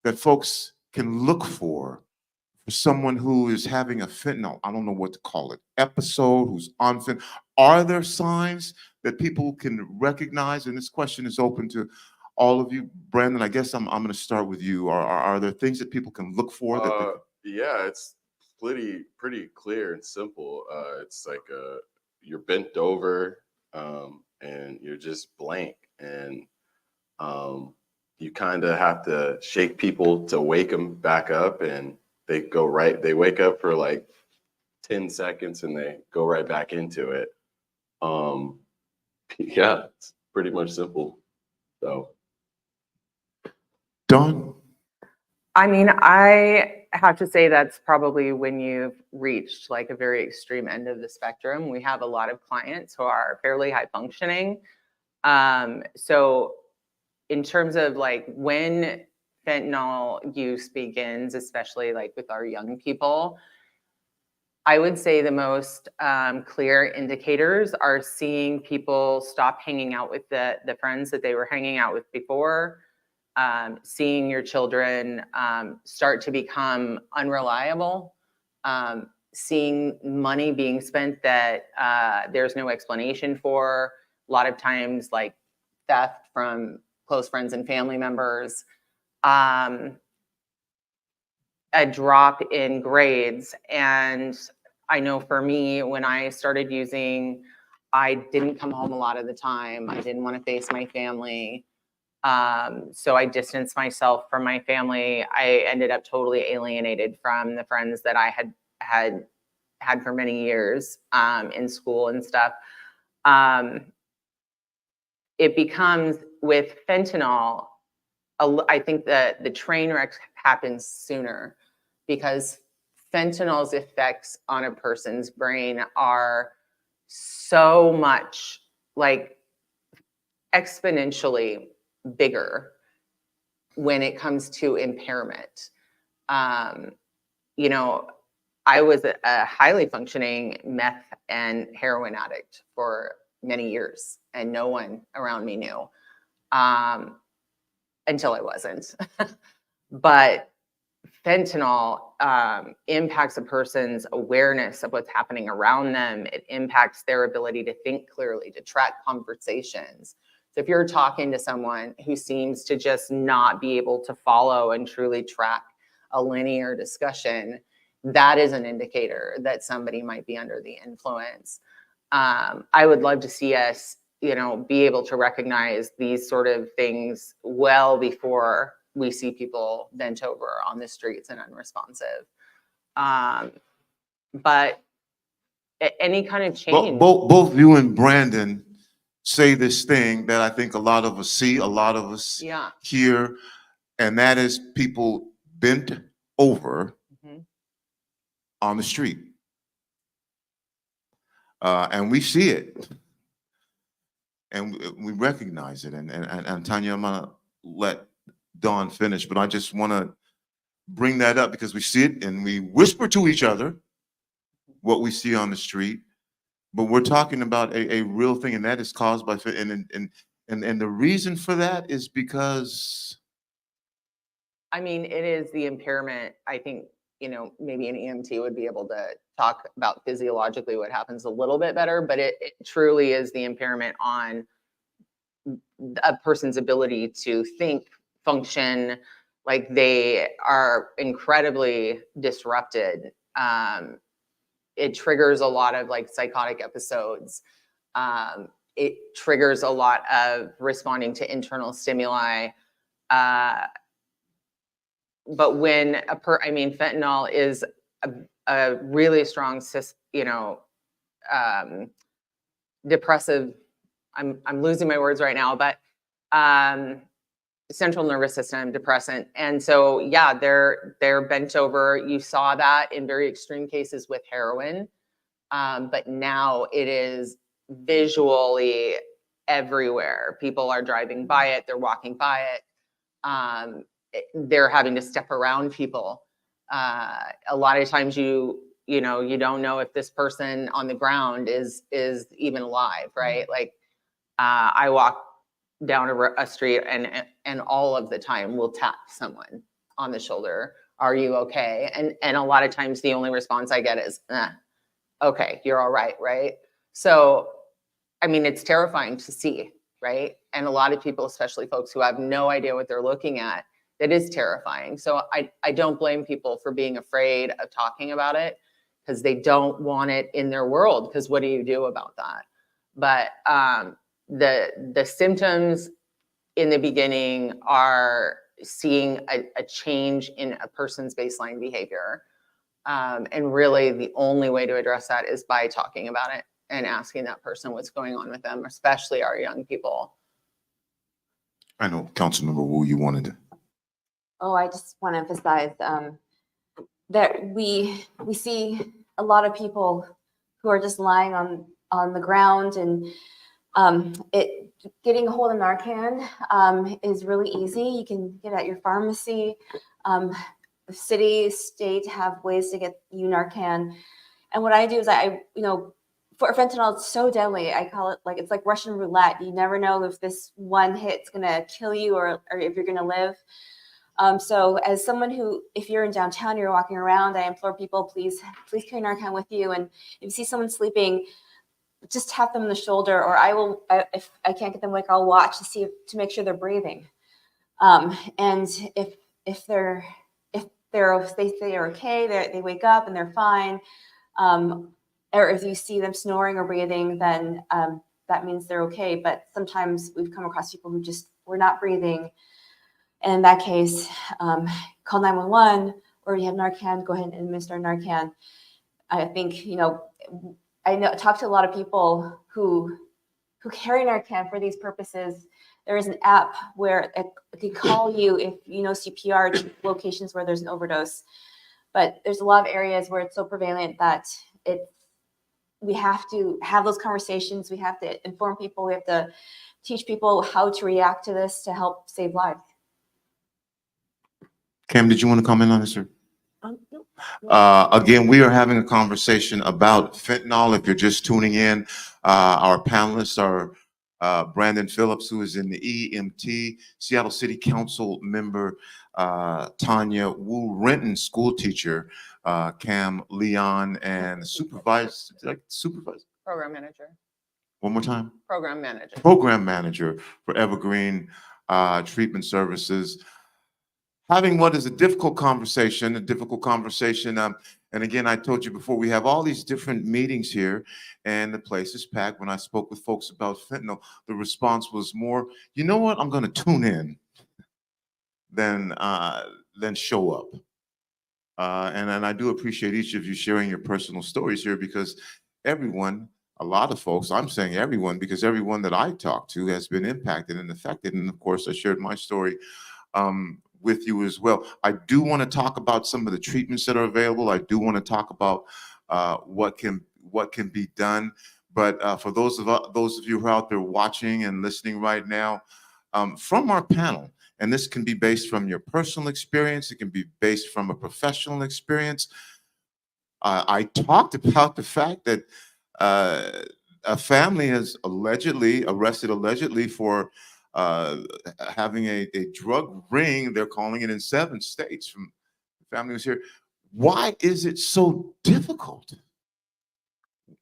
that folks can look for someone who is having a fentanyl, I don't know what to call it, episode, who's on fentanyl? Are there signs that people can recognize? And this question is open to all of you. Brandon, I guess I'm going to start with you. Are there things that people can look for? Yeah, it's pretty clear and simple. It's like you're bent over and you're just blank, and you kind of have to shake people to wake them back up, and they wake up for like 10 seconds and they go right back into it. Yeah, it's pretty much simple. So Dawn? I mean, I have to say that's probably when you've reached like a very extreme end of the spectrum. We have a lot of clients who are fairly high functioning. So in terms of like when fentanyl use begins, especially like with our young people, I would say the most clear indicators are seeing people stop hanging out with the friends that they were hanging out with before, seeing your children start to become unreliable, seeing money being spent that there's no explanation for, a lot of times like theft from close friends and family members, a drop in grades. And I know for me, when I started using, I didn't come home a lot of the time. I didn't want to face my family. So I distanced myself from my family. I ended up totally alienated from the friends that I had for many years in school and stuff. It becomes with fentanyl, I think that the train wreck happens sooner, because fentanyl's effects on a person's brain are so much, like, exponentially bigger when it comes to impairment. You know, I was a highly functioning meth and heroin addict for many years, and no one around me knew until I wasn't. But fentanyl impacts a person's awareness of what's happening around them. It impacts their ability to think clearly, to track conversations. So if you're talking to someone who seems to just not be able to follow and truly track a linear discussion, that is an indicator that somebody might be under the influence. I would love to see us, you know, be able to recognize these sort of things well before we see people bent over on the streets and unresponsive. But any kind of change. Both you and Brandon say this thing that I think a lot of us see, a lot of us hear, and that is people bent over on the street. And we see it. And we recognize it. And Tanya, I'm gonna let Dawn finish, but I just wanna bring that up because we see it and we whisper to each other what we see on the street, but we're talking about a real thing, and that is caused by, and the reason for that is because. I mean, it is the impairment. I think, you know, maybe an EMT would be able to talk about physiologically what happens a little bit better, but it truly is the impairment on a person's ability to think, function, like they are incredibly disrupted. It triggers a lot of like psychotic episodes. It triggers a lot of responding to internal stimuli. But when I mean, fentanyl is a really strong, you know, depressive. I'm losing my words right now, but central nervous system depressant. And so, yeah, they're bent over. You saw that in very extreme cases with heroin, but now it is visually everywhere. People are driving by it. They're walking by it. They're having to step around people. A lot of times you know, you don't know if this person on the ground is even alive, right? Like I walk down a street and all of the time will tap someone on the shoulder. Are you okay? And a lot of times the only response I get is, okay, you're all right, right? So, I mean, it's terrifying to see, right? And a lot of people, especially folks who have no idea what they're looking at, that is terrifying. So I don't blame people for being afraid of talking about it because they don't want it in their world, because what do you do about that? But the symptoms in the beginning are seeing a change in a person's baseline behavior. And really the only way to address that is by talking about it and asking that person what's going on with them, especially our young people. I know, Councilmember Wu, you wanted to. Oh, I just want to emphasize that we see a lot of people who are just lying on the ground, and getting a hold of Narcan is really easy. You can get it at your pharmacy. The city, state have ways to get you Narcan. And what I do is for fentanyl, it's so deadly. I call it it's like Russian roulette. You never know if this one hit's gonna kill you or if you're gonna live. So as someone who, if you're in downtown, you're walking around, I implore people, please carry Narcan with you. And if you see someone sleeping, just tap them on the shoulder, or if I can't get them awake, I'll watch to make sure they're breathing. And if they say they're okay, they wake up and they're fine. Or if you see them snoring or breathing, then that means they're okay. But sometimes we've come across people who just were not breathing. And in that case, call 911, or you have Narcan, go ahead and administer Narcan. I think, talk to a lot of people who carry Narcan for these purposes. There is an app where it can call you if you know CPR to locations where there's an overdose. But there's a lot of areas where it's so prevalent that we have to have those conversations. We have to inform people. We have to teach people how to react to this to help save lives. Cam, did you want to comment on this, sir? No. Again, we are having a conversation about fentanyl. If you're just tuning in, our panelists are Brandon Phiiliips, who is in the EMT, Seattle City Council member Tanya, Wu Renton school teacher, Cam Leon, and supervisor. Program manager. One more time. Program manager. Program manager for Evergreen Treatment Services. Having what is a difficult conversation. And again, I told you before, we have all these different meetings here and the place is packed. When I spoke with folks about fentanyl, the response was more, you know what, I'm going to tune in than show up. And I do appreciate each of you sharing your personal stories here, because everyone, a lot of folks, I'm saying everyone, because everyone that I talk to has been impacted and affected. And of course, I shared my story with you as well. I do want to talk about some of the treatments that are available. I do want to talk about what can be done. But for those of you who are out there watching and listening right now, from our panel, and this can be based from your personal experience, it can be based from a professional experience. I talked about the fact that a family is arrested for having a drug ring. They're calling it in 7 states. From the family was here. Why is it so difficult?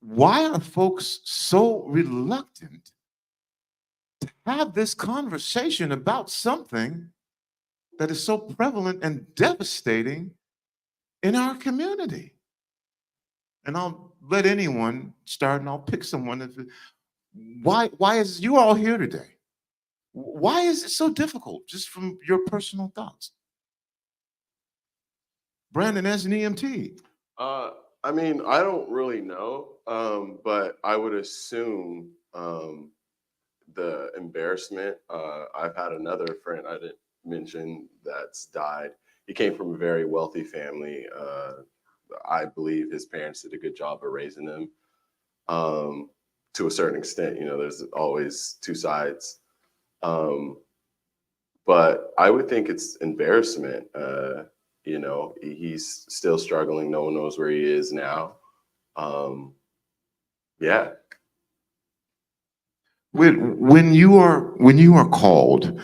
Why are folks so reluctant to have this conversation about something that is so prevalent and devastating in our community? And I'll let anyone start, and I'll pick someone. Why is you all here today? Why is it so difficult, just from your personal thoughts? Brandon, as an EMT. I mean, I don't really know, but I would assume the embarrassment. I've had another friend I didn't mention that's died. He came from a very wealthy family. I believe his parents did a good job of raising him. To a certain extent, there's always two sides. But I would think it's embarrassment. He's still struggling. No one knows where he is now. Yeah. When you are called,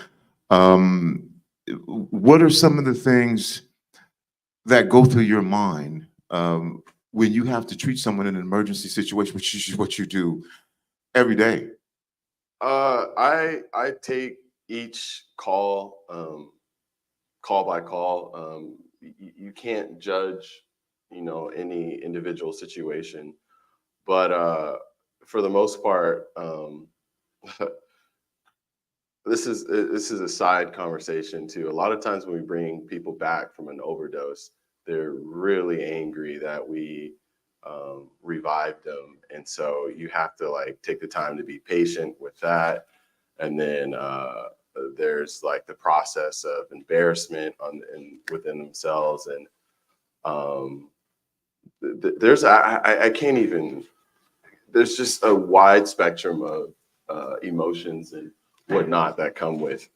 what are some of the things that go through your mind when you have to treat someone in an emergency situation, which is what you do every day? I take each call call by call. You can't judge, any individual situation, but for the most part, this is a side conversation too. A lot of times when we bring people back from an overdose, they're really angry that we revived them, and so you have to take the time to be patient with that. And then there's the process of embarrassment within themselves, and there's I can't even. There's just a wide spectrum of emotions and whatnot that come with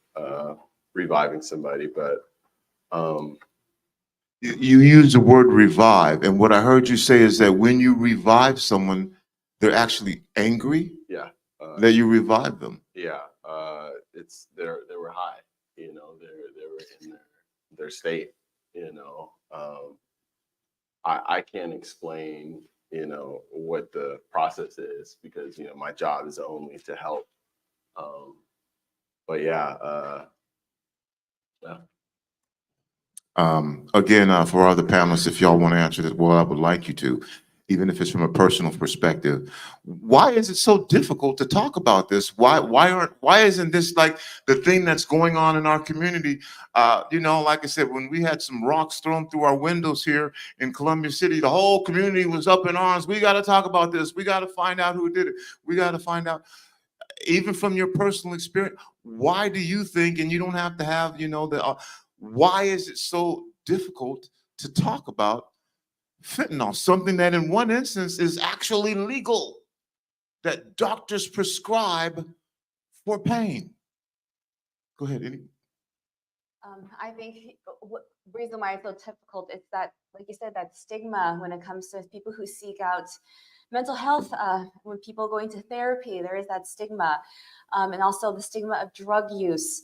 reviving somebody. But you use the word revive, and what I heard you say is that when you revive someone, they're actually angry. Yeah. That you revive them. Yeah. It's they were high. They were in their state. I can't explain what the process is, because my job is only to help. But yeah. Again, for our other panelists, if y'all want to answer this, well, I would like you to, even if it's from a personal perspective. Why is it so difficult to talk about this? Why isn't this the thing that's going on in our community? Like I said, when we had some rocks thrown through our windows here in Columbia City, the whole community was up in arms. We got to talk about this. We got to find out who did it. We got to find out. Even from your personal experience, why do you think, and you don't have to have, why is it so difficult to talk about fentanyl, something that in one instance is actually legal, that doctors prescribe for pain? Go ahead, Eddie. I think the reason why it's so difficult is that, like you said, that stigma when it comes to people who seek out mental health, when people go into therapy, there is that stigma. And also the stigma of drug use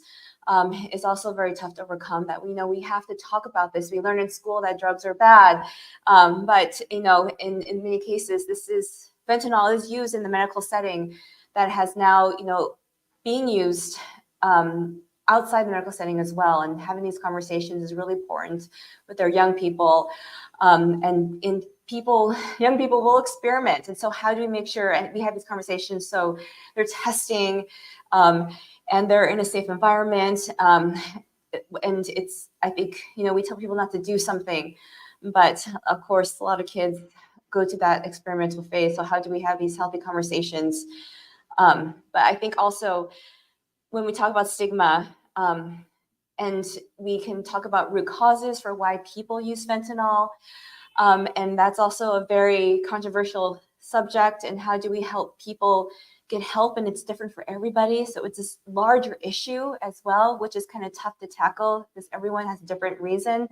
is also very tough to overcome, that we know we have to talk about this. We learn in school that drugs are bad. But, in many cases, fentanyl is used in the medical setting that has now, being used outside the medical setting as well. And having these conversations is really important with our young people. And young people will experiment. And so how do we make sure, and we have these conversations, so they're testing and they're in a safe environment. And I think, we tell people not to do something, but of course, a lot of kids go to that experimental phase. So how do we have these healthy conversations? But I think also when we talk about stigma, and we can talk about root causes for why people use fentanyl. And that's also a very controversial subject. And how do we help people get help? And it's different for everybody. So it's this larger issue as well, which is kind of tough to tackle because everyone has a different reason.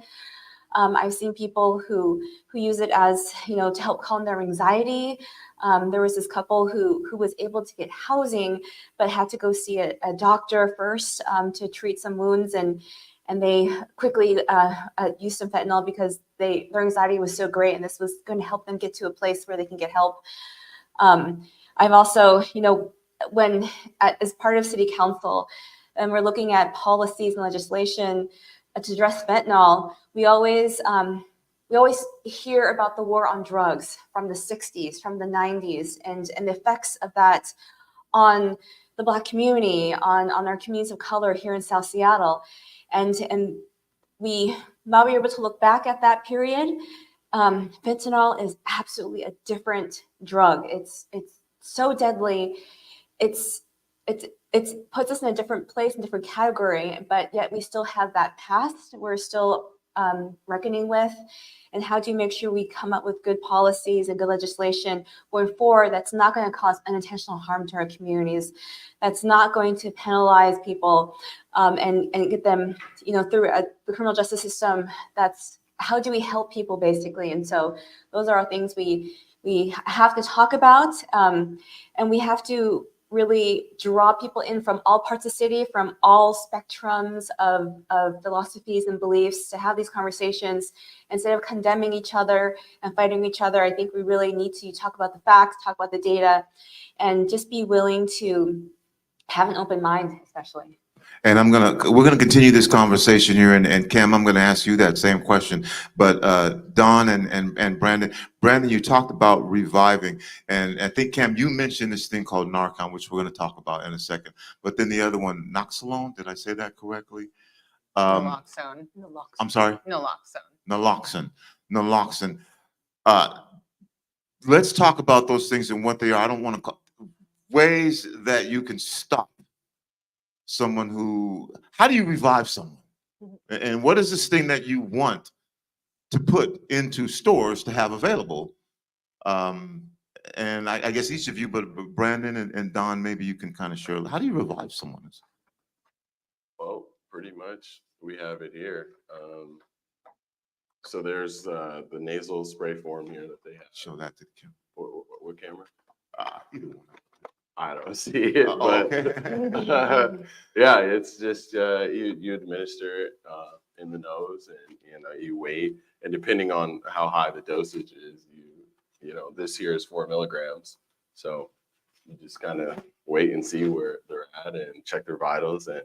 I've seen people who use it as, to help calm their anxiety. There was this couple who was able to get housing, but had to go see a doctor first to treat some wounds. And they quickly used some fentanyl because their anxiety was so great, and this was going to help them get to a place where they can get help. I've also, when as part of City Council, and we're looking at policies and legislation to address fentanyl, we always hear about the war on drugs from the 60s, from the 90s, and the effects of that on the Black community, on our communities of color here in South Seattle. And now we're able to look back at that period. Fentanyl is absolutely a different drug. It's so deadly. It puts us in a different place, in a different category, but yet we still have that past we're still reckoning with. And how do you make sure we come up with good policies and good legislation going forward that's not going to cause unintentional harm to our communities, that's not going to penalize people and get them, through the criminal justice system? That's how do we help people, basically? And so those are our things we have to talk about, and we have to really draw people in from all parts of the city, from all spectrums of philosophies and beliefs, to have these conversations instead of condemning each other and fighting each other. I think we really need to talk about the facts, talk about the data, and just be willing to have an open mind, especially. And we're gonna continue this conversation here, and Kim, I'm gonna ask you that same question. But Don and Brandon, you talked about reviving, and I think Kim, you mentioned this thing called Narcan, which we're gonna talk about in a second. But then the other one, Noxolone, did I say that correctly? Naloxone. I'm sorry. Naloxone. Naloxone. Let's talk about those things and what they are. I don't want to call ways that you can stop someone how do you revive someone? And what is this thing that you want to put into stores to have available? And I guess each of you, but Brandon and Don, maybe you can kind of share, how do you revive someone? Well, pretty much we have it here. So there's the nasal spray form here that they have. Show that to the camera. What camera? Either one. I don't see it, but okay. yeah, it's just you administer it in the nose, and you wait, and depending on how high the dosage is, you know this here is 4 milligrams, so you just kind of wait and see where they're at and check their vitals, and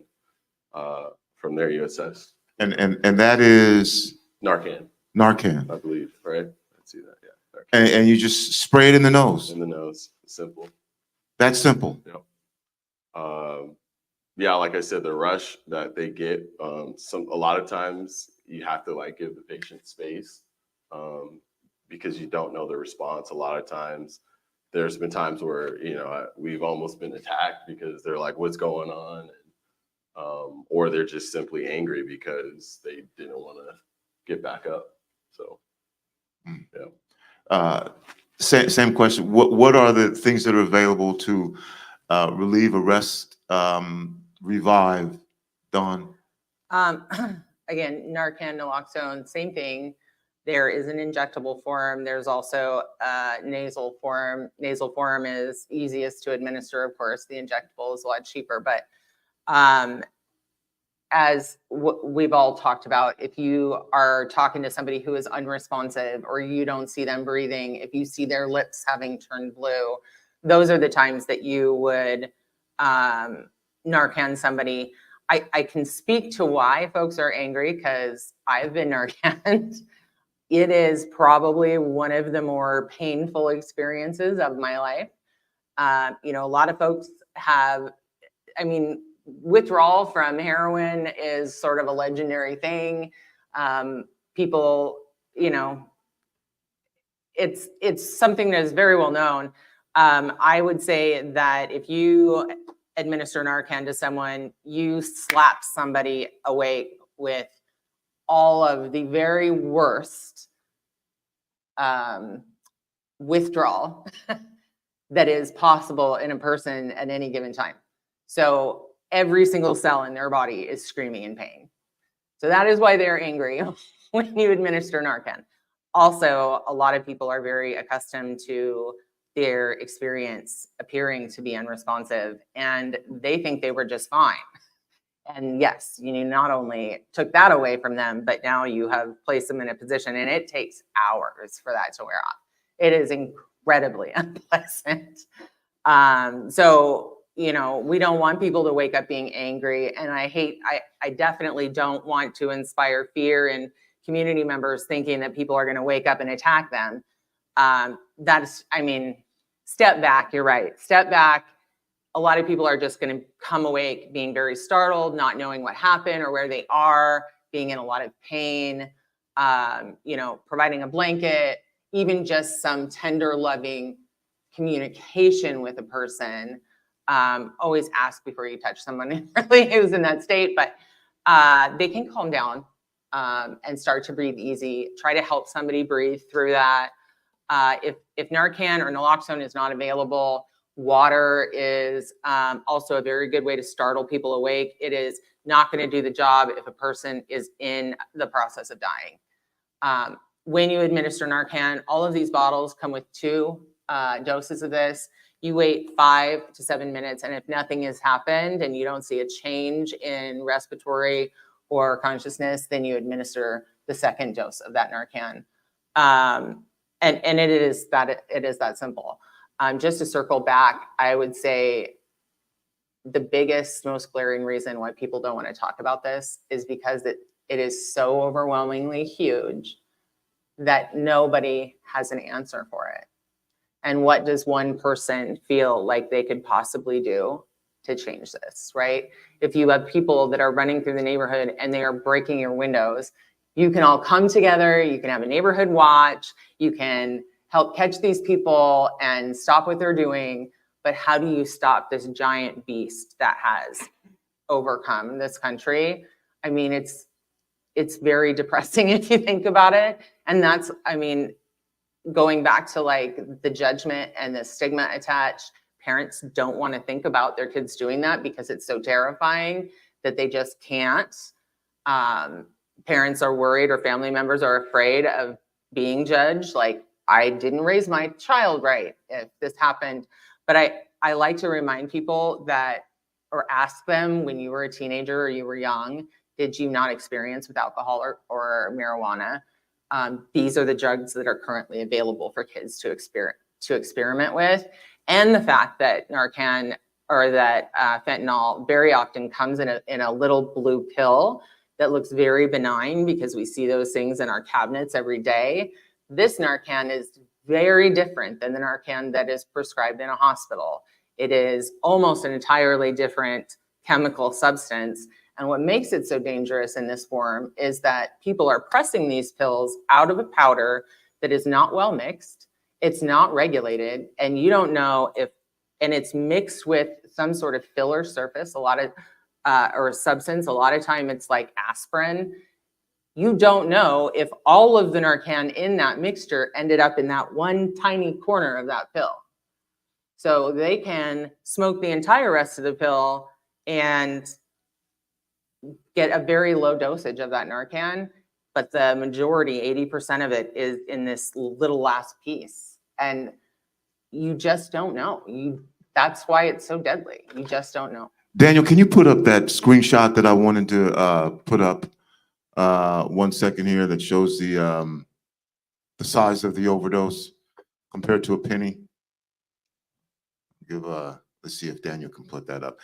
from there you assess. And that is Narcan, Narcan, I believe, right? Let's see that, yeah. Narcan. And you just spray it in the nose. In the nose, simple. That's simple. Yeah. Yeah, like I said, the rush that they get, a lot of times you have to like give the patient space because you don't know the response. A lot of times there's been times where, we've almost been attacked because they're like, what's going on? Or they're just simply angry because they didn't want to get back up. So, yeah. Same question. What are the things that are available to relieve, arrest, revive, Dawn? Again, Narcan, naloxone, same thing. There is an injectable form. There's also a nasal form. Nasal form is easiest to administer, of course. The injectable is a lot cheaper, but as we've all talked about, if you are talking to somebody who is unresponsive or you don't see them breathing, if you see their lips having turned blue, those are the times that you would Narcan somebody. I can speak to why folks are angry because I've been Narcaned. It is probably one of the more painful experiences of my life. A lot of folks have, withdrawal from heroin is sort of a legendary thing. People, it's something that is very well known. I would say that if you administer Narcan to someone, you slap somebody awake with all of the very worst withdrawal that is possible in a person at any given time. So every single cell in their body is screaming in pain. So that is why they're angry when you administer Narcan. Also, a lot of people are very accustomed to their experience appearing to be unresponsive, and they think they were just fine. And yes, you not only took that away from them, but now you have placed them in a position, and it takes hours for that to wear off. It is incredibly unpleasant. We don't want people to wake up being angry. And I definitely don't want to inspire fear in community members thinking that people are going to wake up and attack them. Step back, you're right. Step back. A lot of people are just going to come awake being very startled, not knowing what happened or where they are, being in a lot of pain, providing a blanket, even just some tender, loving communication with a person. Always ask before you touch someone really who's in that state, but they can calm down and start to breathe easy. Try to help somebody breathe through that. If Narcan or naloxone is not available, water is also a very good way to startle people awake. It is not going to do the job if a person is in the process of dying. When you administer Narcan, all of these bottles come with 2 doses of this. You wait 5 to 7 minutes, and if nothing has happened and you don't see a change in respiratory or consciousness, then you administer the second dose of that Narcan. And it is that simple. Just to circle back, I would say the biggest, most glaring reason why people don't want to talk about this is because it is so overwhelmingly huge that nobody has an answer for it. And what does one person feel like they could possibly do to change this, right? If you have people that are running through the neighborhood and they are breaking your windows, you can all come together, you can have a neighborhood watch, you can help catch these people and stop what they're doing. But how do you stop this giant beast that has overcome this country? I mean, it's very depressing if you think about it. And that's, I mean, going back to like the judgment and the stigma attached, parents don't want to think about their kids doing that because it's so terrifying that they just can't. Parents are worried, or family members are afraid of being judged. Like, I didn't raise my child right if this happened. But I like to remind people that, or ask them, when you were a teenager or you were young, did you not experience with alcohol or marijuana? These are the drugs that are currently available for kids to experiment with. And the fact that Narcan, or that fentanyl very often comes in a little blue pill that looks very benign, because we see those things in our cabinets every day. This Narcan is very different than the Narcan that is prescribed in a hospital. It is almost an entirely different chemical substance. And what makes it so dangerous in this form is that people are pressing these pills out of a powder that is not well mixed, it's not regulated, and you don't know if, and it's mixed with some sort of filler surface, a lot of, or substance, a lot of time it's like aspirin. You don't know if all of the Narcan in that mixture ended up in that one tiny corner of that pill. So they can smoke the entire rest of the pill and get a very low dosage of that Narcan, but the majority, 80% of it, is in this little last piece. And you just don't know. That's why it's so deadly. You just don't know. Daniel, can you put up that screenshot that I wanted to put up 1 second here, that shows the size of the overdose compared to a penny? Let's see if Daniel can put that up.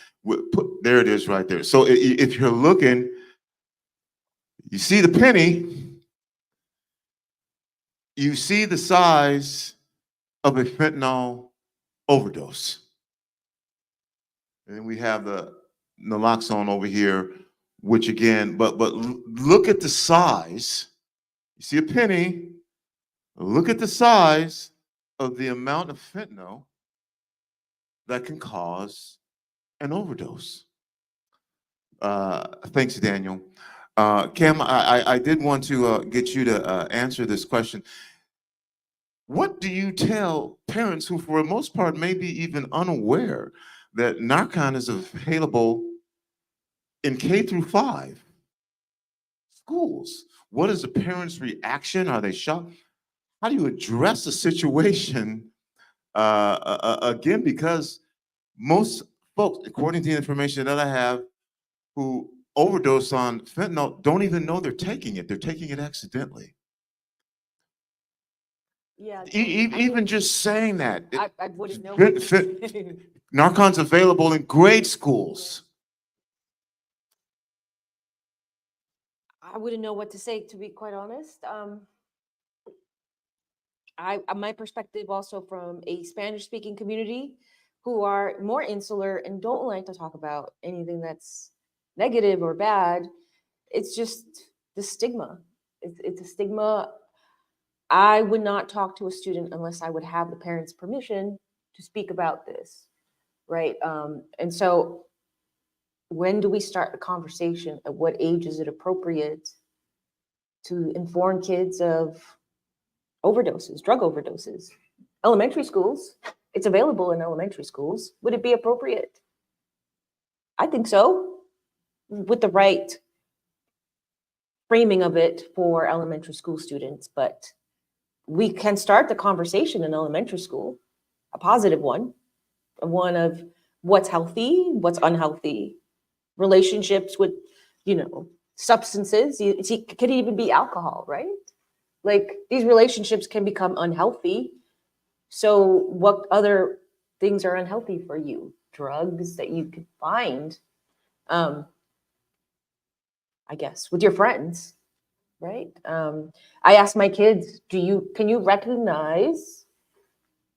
There it is right there. So if you're looking, you see the penny, you see the size of a fentanyl overdose. And then we have the naloxone over here, which again, but look at the size. You see a penny, look at the size of the amount of fentanyl that can cause an overdose. Thanks, Daniel. Cam, I did want to get you to answer this question. What do you tell parents who, for the most part, may be even unaware that Narcan is available in K through 5 schools? What is the parents' reaction? Are they shocked? How do you address the situation? Again, because most folks, according to the information that I have, who overdose on fentanyl don't even know they're taking it. They're taking it accidentally. Yeah. Even just saying that. I wouldn't know. Narcan's available in grade schools. I wouldn't know what to say, to be quite honest. My perspective also from a Spanish-speaking community who are more insular and don't like to talk about anything that's negative or bad. It's just the stigma. It's a stigma. I would not talk to a student unless I would have the parents' permission to speak about this, right? And so when do we start the conversation? At what age is it appropriate to inform kids of overdoses, drug overdoses? Elementary schools, it's available in elementary schools. Would it be appropriate? I think so, with the right framing of it for elementary school students. But we can start the conversation in elementary school, a positive one, one of what's healthy, what's unhealthy, relationships with, substances. It could even be alcohol, right? Like these relationships can become unhealthy. So what other things are unhealthy for you? Drugs that you could find, I guess, with your friends, right? I ask my kids, can you recognize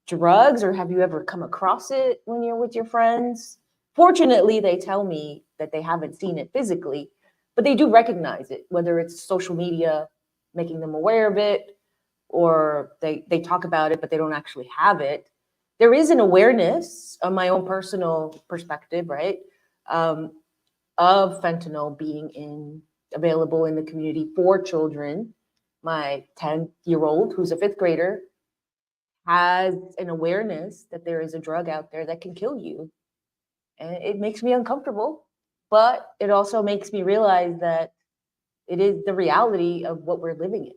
drugs, or have you ever come across it when you're with your friends? Fortunately, they tell me that they haven't seen it physically, but they do recognize it, whether it's social media making them aware of it, or they talk about it, but they don't actually have it. There is an awareness of my own personal perspective, right? Of fentanyl being available in the community for children. My 10-year-old, who's a 5th grader, has an awareness that there is a drug out there that can kill you. And it makes me uncomfortable, but it also makes me realize that it is the reality of what we're living in.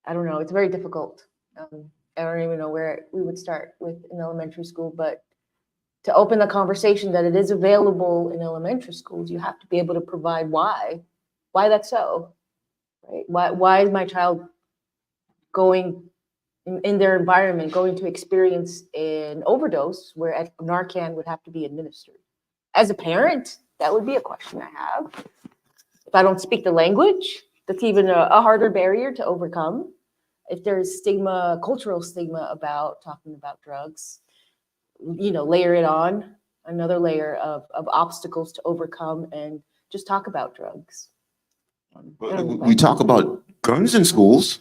I don't know, it's very difficult. I don't even know where we would start with in elementary school, but to open the conversation that it is available in elementary schools, you have to be able to provide why that's so, right? Why is my child going in their environment, going to experience an overdose where Narcan would have to be administered? As a parent, that would be a question I have. If I don't speak the language, that's even a harder barrier to overcome. If there's stigma, cultural stigma about talking about drugs, layer it on, another layer of obstacles to overcome, and just talk about drugs. We talk about guns in schools.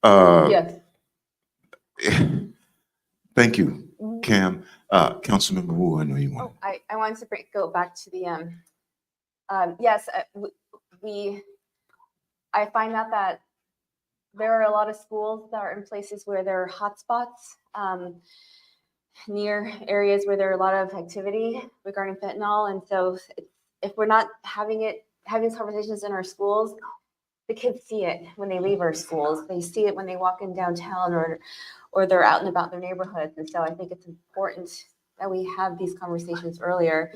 Yes. Thank you, Cam. Councilmember Wu, I know you want. I wanted to go back to the, yes, I find out that there are a lot of schools that are in places where there are hotspots, near areas where there are a lot of activity regarding fentanyl. And so if we're not having these conversations in our schools, the kids see it when they leave our schools. They see it when they walk in downtown or they're out and about their neighborhoods. And so I think it's important that we have these conversations earlier.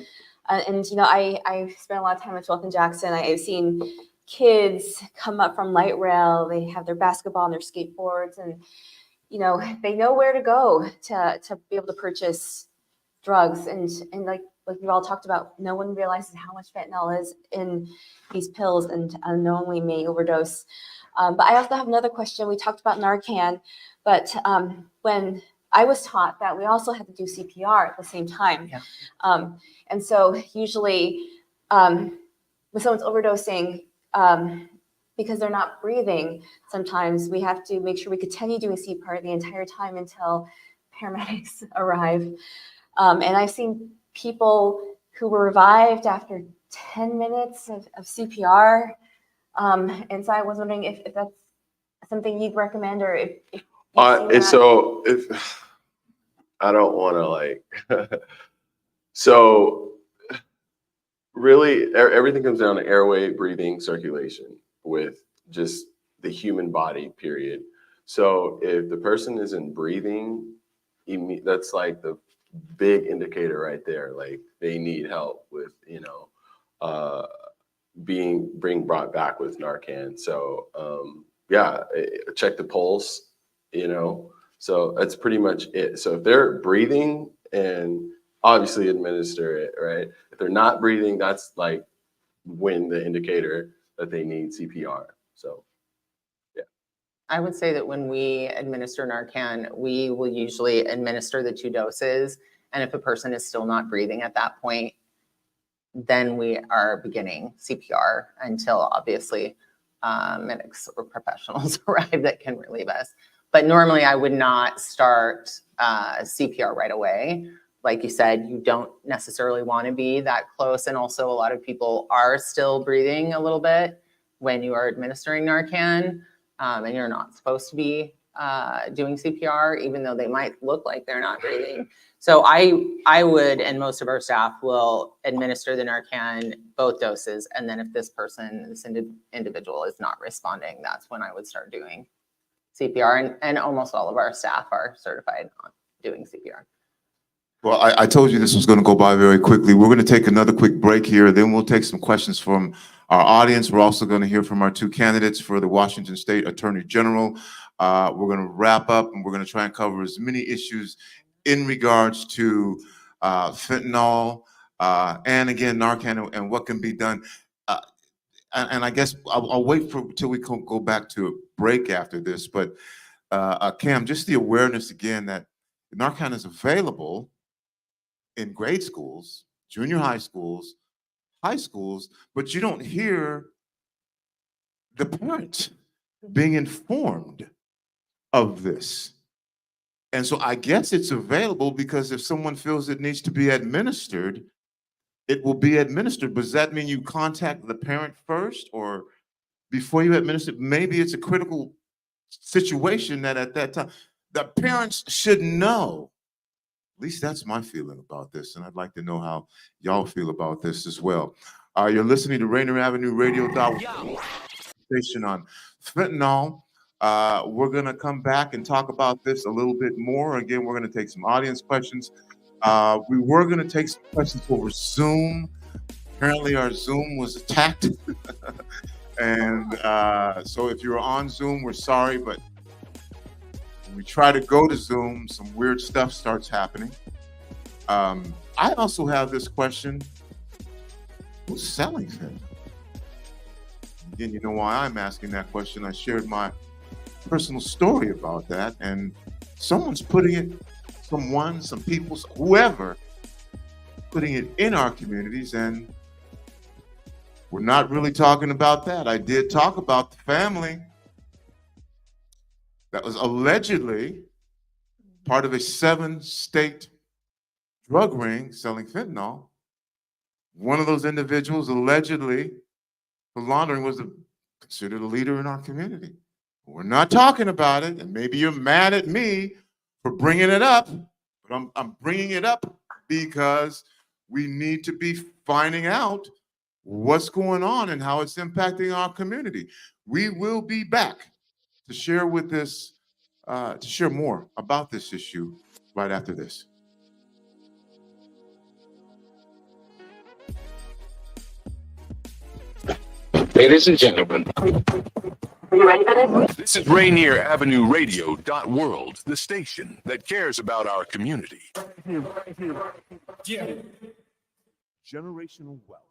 And I spent a lot of time at 12th and Jackson. I've seen kids come up from light rail. They have their basketball and their skateboards, and they know where to go to be able to purchase drugs. And like we all talked about, no one realizes how much fentanyl is in these pills and unknowingly may overdose. But I also have another question. We talked about Narcan, but when I was taught that we also had to do CPR at the same time. Yeah. And so usually when someone's overdosing, because they're not breathing, sometimes we have to make sure we continue doing CPR the entire time until paramedics arrive. And I've seen people who were revived after 10 minutes of CPR. And so I was wondering if that's something you'd recommend, or if so if I don't want to so really everything comes down to airway, breathing, circulation with just the human body, period. So if the person isn't breathing, that's like the big indicator right there. Like they need help with, being brought back with Narcan. So check the pulse, so that's pretty much it. So if they're breathing, and obviously administer it, right? If they're not breathing, that's like when the indicator that they need CPR. So yeah. I would say that when we administer Narcan, we will usually administer the 2 doses. And if a person is still not breathing at that point, then we are beginning CPR until obviously medics or professionals arrive that can relieve us. But normally I would not start CPR right away. Like you said, you don't necessarily want to be that close. And also a lot of people are still breathing a little bit when you are administering Narcan, and you're not supposed to be doing CPR, even though they might look like they're not breathing. So I would, and most of our staff will administer the Narcan, both doses. And then if this individual is not responding, that's when I would start doing CPR, and almost all of our staff are certified on doing CPR. Well, I told you this was going to go by very quickly. We're going to take another quick break here. Then we'll take some questions from our audience. We're also going to hear from our two candidates for the Washington State Attorney General. We're going to wrap up, and we're going to try and cover as many issues in regards to fentanyl and again, Narcan and what can be done. And I guess I'll wait till we go back to a break after this. But Cam, just the awareness again that Narcan is available in grade schools, junior high schools, but you don't hear the parent being informed of this. And so I guess it's available because if someone feels it needs to be administered, it will be administered. But does that mean you contact the parent first or before you administer? Maybe it's a critical situation that at that time, the parents should know. At least that's my feeling about this, and I'd like to know how y'all feel about this as well. You're listening to Rainier Avenue Radio station on fentanyl. We're going to come back and talk about this a little bit more. Again, we're going to take some audience questions. We were going to take some questions over Zoom. Apparently, our Zoom was attacked. And so if you're on Zoom, we're sorry, but when we try to go to Zoom, some weird stuff starts happening. I also have this question. Who's selling fentanyl? Again, you know why I'm asking that question. I shared my personal story about that, and someone's putting it, some people, whoever, putting it in our communities, and we're not really talking about that. I did talk about the family that was allegedly part of a 7-state drug ring selling fentanyl. One of those individuals allegedly for laundering was considered a leader in our community. We're not talking about it, and maybe you're mad at me for bringing it up, but I'm bringing it up because we need to be finding out what's going on and how it's impacting our community. We will be back to share with this, to share more about this issue right after this. Ladies and gentlemen, this is Rainier Avenue Radio.world, the station that cares about our community. Generational wealth.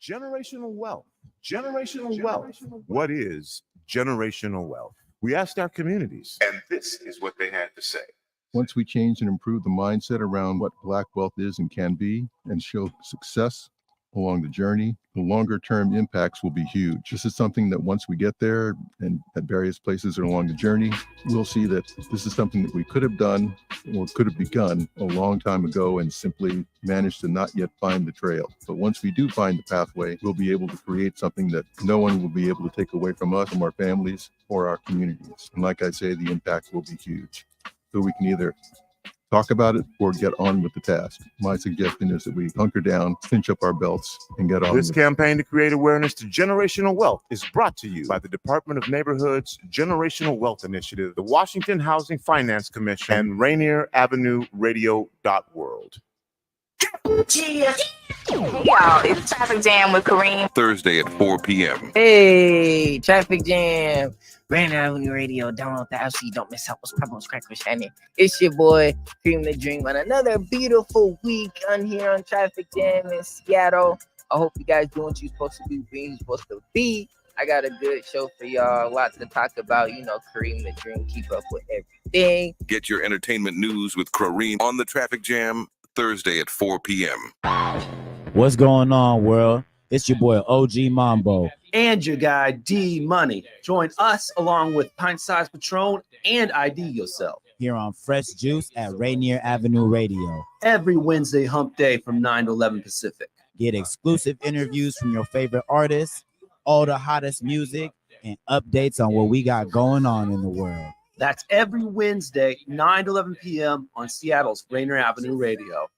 Generational wealth. Generational wealth. What is generational wealth? We asked our communities, and this is what they had to say. Once we change and improve the mindset around what Black wealth is and can be, and show success along the journey, the longer term impacts will be huge. This is something that once we get there and at various places along the journey, we'll see that this is something that we could have done or could have begun a long time ago and simply managed to not yet find the trail. But once we do find the pathway, we'll be able to create something that no one will be able to take away from us, from our families or our communities. And like I say, the impact will be huge. So we can either talk about it or get on with the task. My suggestion is that we hunker down, cinch up our belts, and get on. This campaign to create awareness to generational wealth is brought to you by the Department of Neighborhood's Generational Wealth Initiative, the Washington Housing Finance Commission, and Rainier Avenue Radio.world. Hey y'all, it's Traffic Jam with Kareem. Thursday at 4 p.m. Hey, Traffic Jam. Rainier Avenue Radio, download the app so you don't miss out what's popping with Crackers Shining. It's your boy, Cream the Dream, on another beautiful week on here on Traffic Jam in Seattle. I hope you guys doing what you're supposed to do, being you're supposed to be. I got a good show for y'all, a lot to talk about. You know, Kareem the Dream, keep up with everything. Get your entertainment news with Kareem on the Traffic Jam, Thursday at 4 p.m. What's going on, world? It's your boy, OG Mambo. And your guy, D Money. Join us along with Pint Size Patron and ID Yourself. Here on Fresh Juice at Rainier Avenue Radio. Every Wednesday hump day from 9 to 11 Pacific. Get exclusive interviews from your favorite artists, all the hottest music, and updates on what we got going on in the world. That's every Wednesday, 9 to 11 p.m. on Seattle's Rainier Avenue Radio.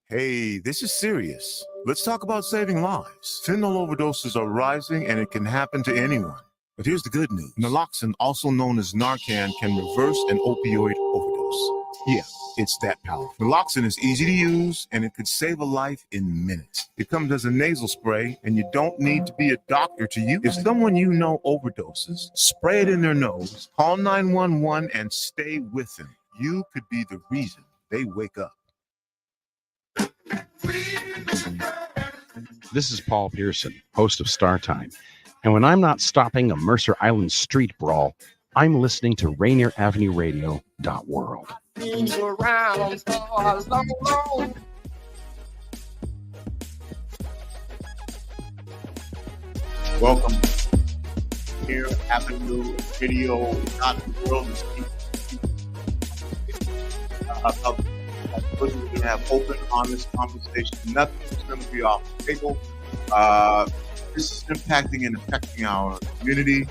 Hey, this is serious. Let's talk about saving lives. Fentanyl overdoses are rising, and it can happen to anyone. But here's the good news. Naloxone, also known as Narcan, can reverse an opioid overdose. Yeah, it's that powerful. Naloxone is easy to use, and it could save a life in minutes. It comes as a nasal spray, and you don't need to be a doctor to use. If someone you know overdoses, spray it in their nose, call 911, and stay with them. You could be the reason they wake up. This is Paul Pearson, host of Star Time. And when I'm not stopping a Mercer Island street brawl, I'm listening to Rainier Avenue Radio.world. Welcome here, Avenue Radio, not the world. We're going to have open, honest conversation. Nothing is going to be off the table. This is impacting and affecting our community.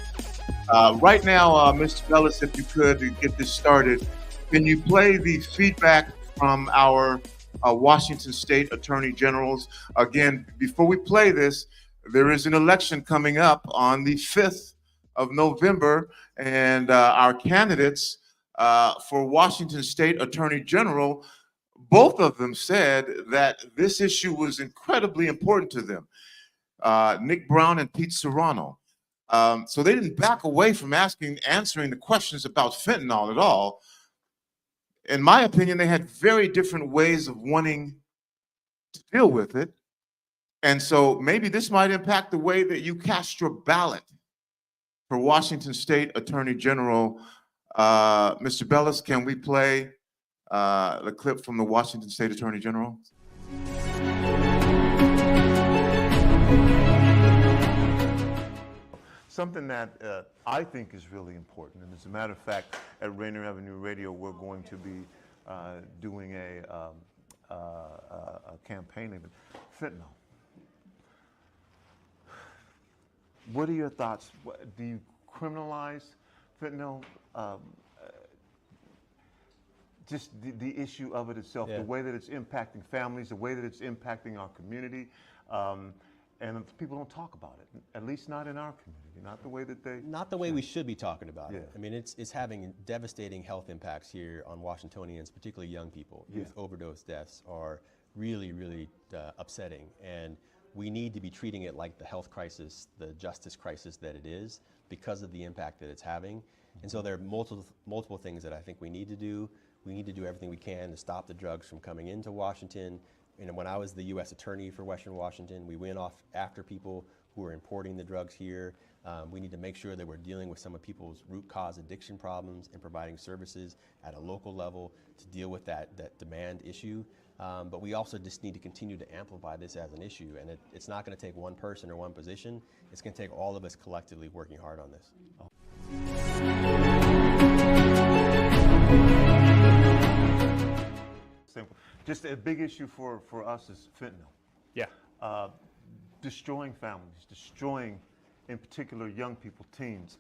Right now, Mr. Bellis, if you could get this started, can you play the feedback from our Washington State Attorney Generals? Again, before we play this, there is an election coming up on the 5th of November, and our candidates for Washington State Attorney General, both of them said that this issue was incredibly important to them. Nick Brown and Pete Serrano. So they didn't back away from answering the questions about fentanyl at all. In my opinion, they had very different ways of wanting to deal with it. And so maybe this might impact the way that you cast your ballot for Washington State Attorney General. Mr. Bellis, can we play the clip from the Washington State Attorney General? Something that I think is really important, and as a matter of fact, at Rainier Avenue Radio, we're going to be doing a campaign of fentanyl. What are your thoughts? Do you criminalize fentanyl? Just the issue of it itself, the way that it's impacting families, the way that it's impacting our community. And people don't talk about it, at least not in our community, not the way that they... Not the way we should be talking about it. I mean, it's having devastating health impacts here on Washingtonians, particularly young people. Youth overdose deaths are really, really upsetting. And we need to be treating it like the health crisis, the justice crisis that it is, because of the impact that it's having. And so there are multiple things that I think we need to do. We need to do everything we can to stop the drugs from coming into Washington. And when I was the U.S. Attorney for Western Washington, we went off after people who were importing the drugs here. We need to make sure that we're dealing with some of people's root cause addiction problems and providing services at a local level to deal with that demand issue. But we also just need to continue to amplify this as an issue. And it's not going to take one person or one position. It's going to take all of us collectively working hard on this. Simple. Just a big issue for us is fentanyl. Yeah. Destroying families, destroying, in particular, young people, teens.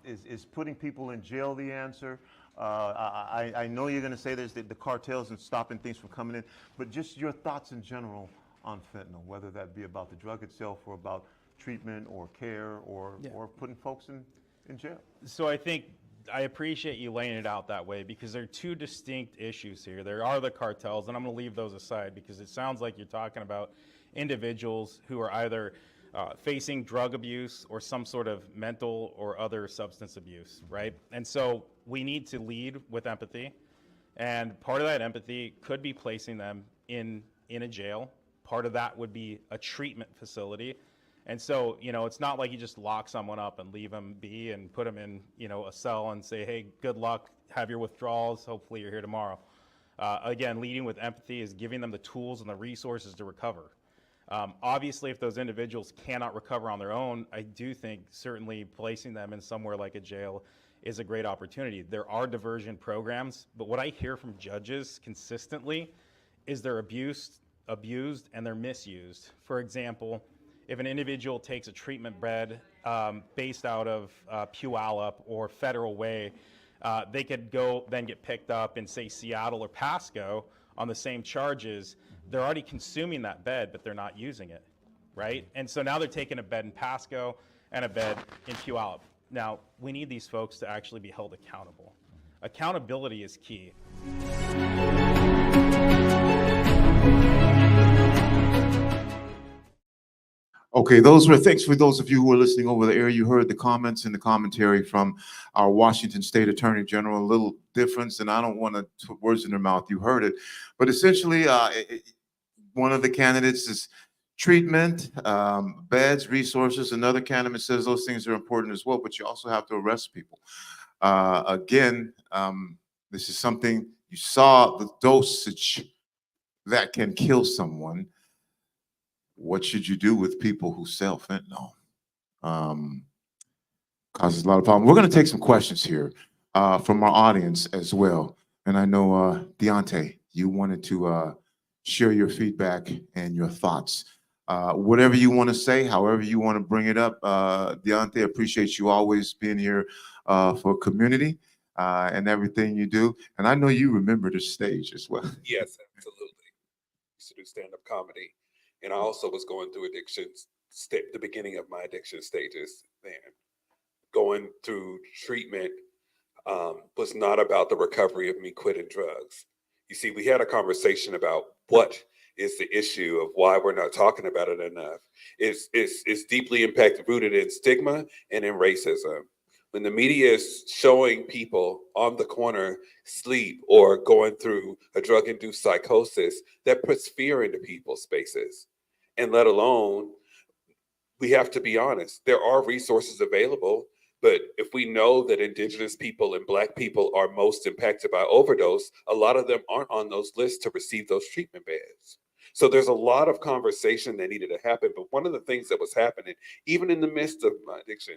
Is putting people in jail the answer? I know you're going to say there's the cartels and stopping things from coming in, but just your thoughts in general on fentanyl, whether that be about the drug itself or about treatment or care or putting folks in jail. So I think I appreciate you laying it out that way, because there are two distinct issues here. There are the cartels, and I'm going to leave those aside because it sounds like you're talking about individuals who are either facing drug abuse or some sort of mental or other substance abuse, right? And so we need to lead with empathy, and part of that empathy could be placing them in a jail. Part of that would be a treatment facility. And so, it's not like you just lock someone up and leave them be and put them in, a cell and say, hey, good luck, have your withdrawals, hopefully you're here tomorrow. Again, leading with empathy is giving them the tools and the resources to recover. Obviously, if those individuals cannot recover on their own, I do think certainly placing them in somewhere like a jail is a great opportunity. There are diversion programs, but what I hear from judges consistently is they're abused, and they're misused. For example, if an individual takes a treatment bed based out of Puyallup or Federal Way, they could go then get picked up in, say, Seattle or Pasco on the same charges. They're already consuming that bed, but they're not using it, right? And so now they're taking a bed in Pasco, and a bed in Puyallup. Now, we need these folks to actually be held accountable. Accountability is key. Okay, thanks for those of you who are listening over the air. You heard the comments and the commentary from our Washington State Attorney General. A little difference, and I don't want to put words in their mouth. You heard it. But essentially, one of the candidates is treatment, beds, resources. Another candidate says those things are important as well, but you also have to arrest people. Again, this is something you saw, the dosage that can kill someone. What should you do with people who sell fentanyl? Causes a lot of problems. We're going to take some questions here from our audience as well. And I know, Deontay, you wanted to share your feedback and your thoughts. Whatever you want to say, however you want to bring it up. Deontay, appreciate you always being here for community and everything you do. And I know you remember the stage as well. Yes, absolutely. Used to do stand-up comedy. And I also was going through addictions, the beginning of my addiction stages then. Going through treatment was not about the recovery of me quitting drugs. You see, we had a conversation about what is the issue of why we're not talking about it enough. It's deeply rooted in stigma and in racism. When the media is showing people on the corner sleep or going through a drug-induced psychosis, that puts fear into people's spaces. And let alone, we have to be honest, there are resources available, but if we know that Indigenous people and Black people are most impacted by overdose, a lot of them aren't on those lists to receive those treatment beds. So there's a lot of conversation that needed to happen. But one of the things that was happening, even in the midst of my addiction,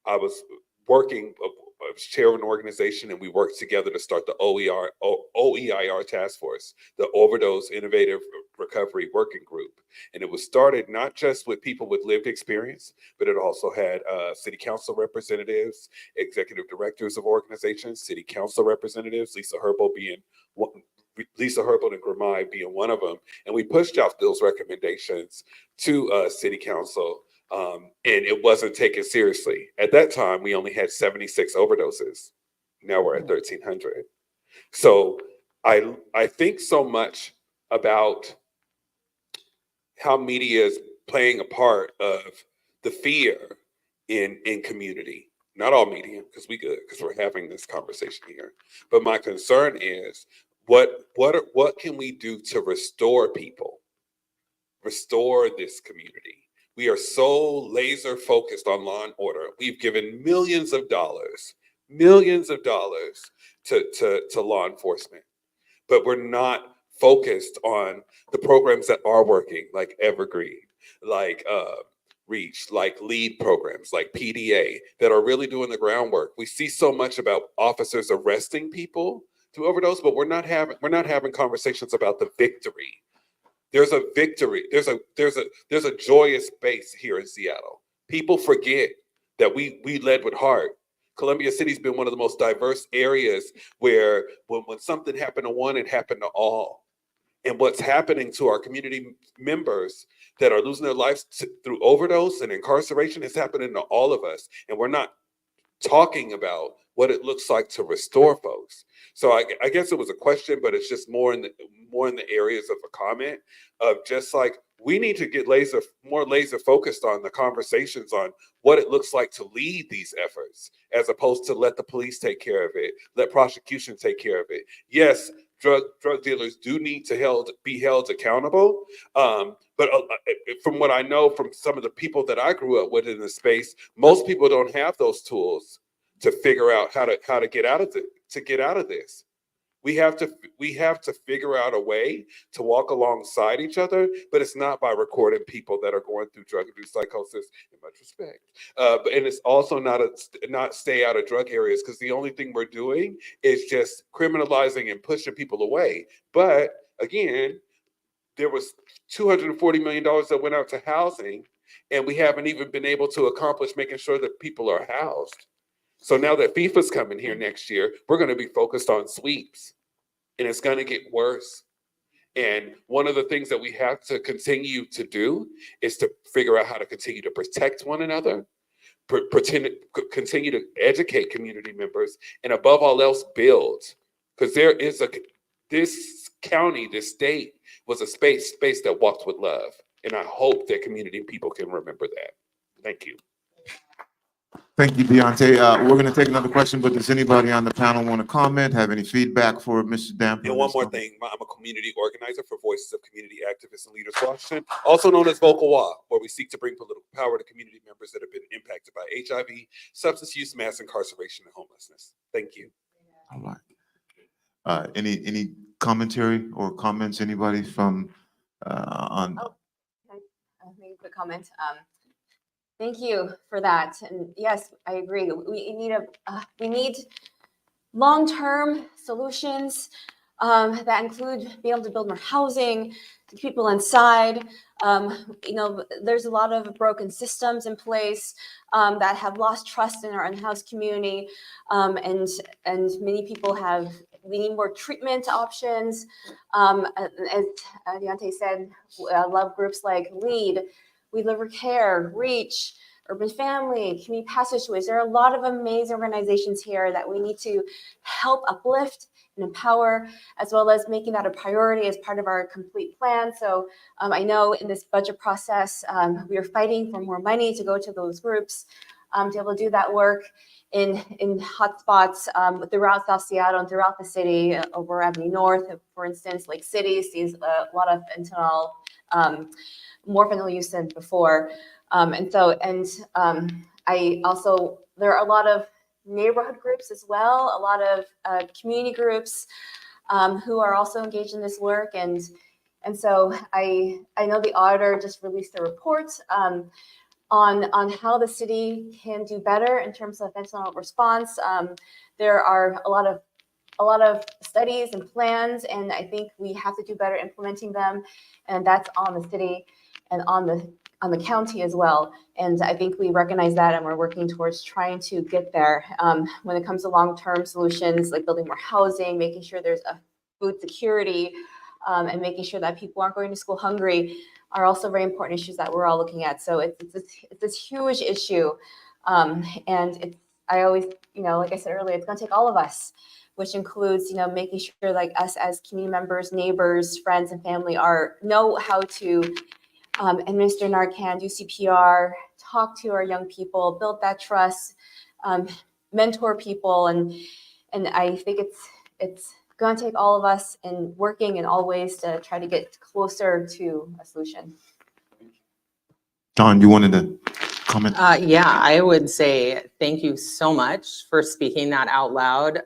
I was working, I was chair of an organization, and we worked together to start the OEIR task force, the Overdose Innovative Recovery Working Group. And it was started not just with people with lived experience, but it also had city council representatives, executive directors of organizations, city council representatives, Lisa Herbal and Gramai being one of them. And we pushed out those recommendations to city council. And it wasn't taken seriously. At that time, we only had 76 overdoses. Now we're at 1,300. So I think so much about how media is playing a part of the fear in community. Not all media, because we're having this conversation here. But my concern is what can we do to restore people, restore this community? We are so laser focused on law and order. We've given millions of dollars to law enforcement, but we're not focused on the programs that are working, like Evergreen, like Reach, like LEAD programs, like PDA, that are really doing the groundwork. We see so much about officers arresting people to overdose, but we're not having conversations about the victory. There's a victory. There's a joyous base here in Seattle. People forget that we led with heart. Columbia City's been one of the most diverse areas where when something happened to one, it happened to all. And what's happening to our community members that are losing their lives through overdose and incarceration is happening to all of us. And we're not talking about what it looks like to restore folks. So I guess it was a question, but it's just more in the areas of a comment of just like, we need to get more laser focused on the conversations on what it looks like to lead these efforts, as opposed to let the police take care of it, let prosecution take care of it. Yes, drug dealers do need to be held accountable. But from what I know from some of the people that I grew up with in the space, most people don't have those tools to figure out how to get out of this. We have to figure out a way to walk alongside each other, but it's not by recording people that are going through drug-induced psychosis, in much respect. And it's also not stay out of drug areas, because the only thing we're doing is just criminalizing and pushing people away. But again, there was $240 million that went out to housing, and we haven't even been able to accomplish making sure that people are housed. So now that FIFA's coming here next year, we're going to be focused on sweeps, and it's going to get worse. And one of the things that we have to continue to do is to figure out how to continue to protect one another, continue to educate community members, and above all else, build. Because this county, this state was a space that walks with love. And I hope that community people can remember that. Thank you. Thank you, Deontay. We're going to take another question, but does anybody on the panel want to comment, have any feedback for Mr. Damper? And one more thing, I'm a community organizer for Voices of Community Activists and Leaders Washington, also known as Vocal WA, where we seek to bring political power to community members that have been impacted by HIV, substance use, mass incarceration, and homelessness. Thank you. All right. Any commentary or comments, anybody from on? Oh, can I make a quick comment? Thank you for that. And yes, I agree. We need long-term solutions that include being able to build more housing, to keep people inside. There's a lot of broken systems in place that have lost trust in our in-house community, and many people we need more treatment options. As Deontay said, I love groups like LEAD, We Live Care, REACH, Urban Family, Community Passageways. There are a lot of amazing organizations here that we need to help uplift and empower, as well as making that a priority as part of our complete plan. So I know in this budget process, we are fighting for more money to go to those groups, to be able to do that work in hotspots throughout South Seattle and throughout the city. Over Avenue North, for instance, Lake City sees a lot of fentanyl, more fentanyl use than before. There are a lot of neighborhood groups as well, a lot of community groups who are also engaged in this work. And so I know the auditor just released a report on how the city can do better in terms of fentanyl response. There are a lot of studies and plans, and I think we have to do better implementing them. And that's on the city and on the county as well. And I think we recognize that, and we're working towards trying to get there. When it comes to long-term solutions, like building more housing, making sure there's a food security, and making sure that people aren't going to school hungry, are also very important issues that we're all looking at. So it's this huge issue. And I always, like I said earlier, it's gonna take all of us, which includes, making sure like us as community members, neighbors, friends, and family know how to administer Narcan, do CPR, talk to our young people, build that trust, mentor people, and I think it's going to take all of us in working in all ways to try to get closer to a solution. John, you wanted to comment? Yeah, I would say thank you so much for speaking that out loud.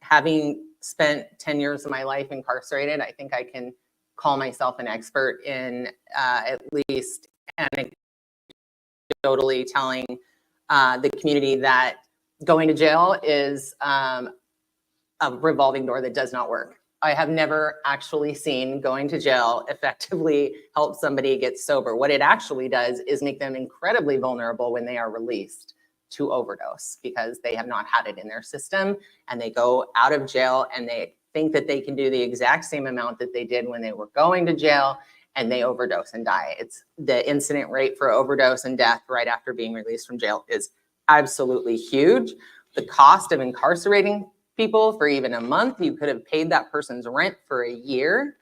Having spent 10 years of my life incarcerated, I think I can call myself an expert in at least anecdotally telling the community that going to jail is a revolving door that does not work. I have never actually seen going to jail effectively help somebody get sober. What it actually does is make them incredibly vulnerable when they are released to overdose, because they have not had it in their system, and they go out of jail and they think that they can do the exact same amount that they did when they were going to jail, and they overdose and die. It's the incident rate for overdose and death right after being released from jail is absolutely huge. The cost of incarcerating people for even a month, you could have paid that person's rent for a year.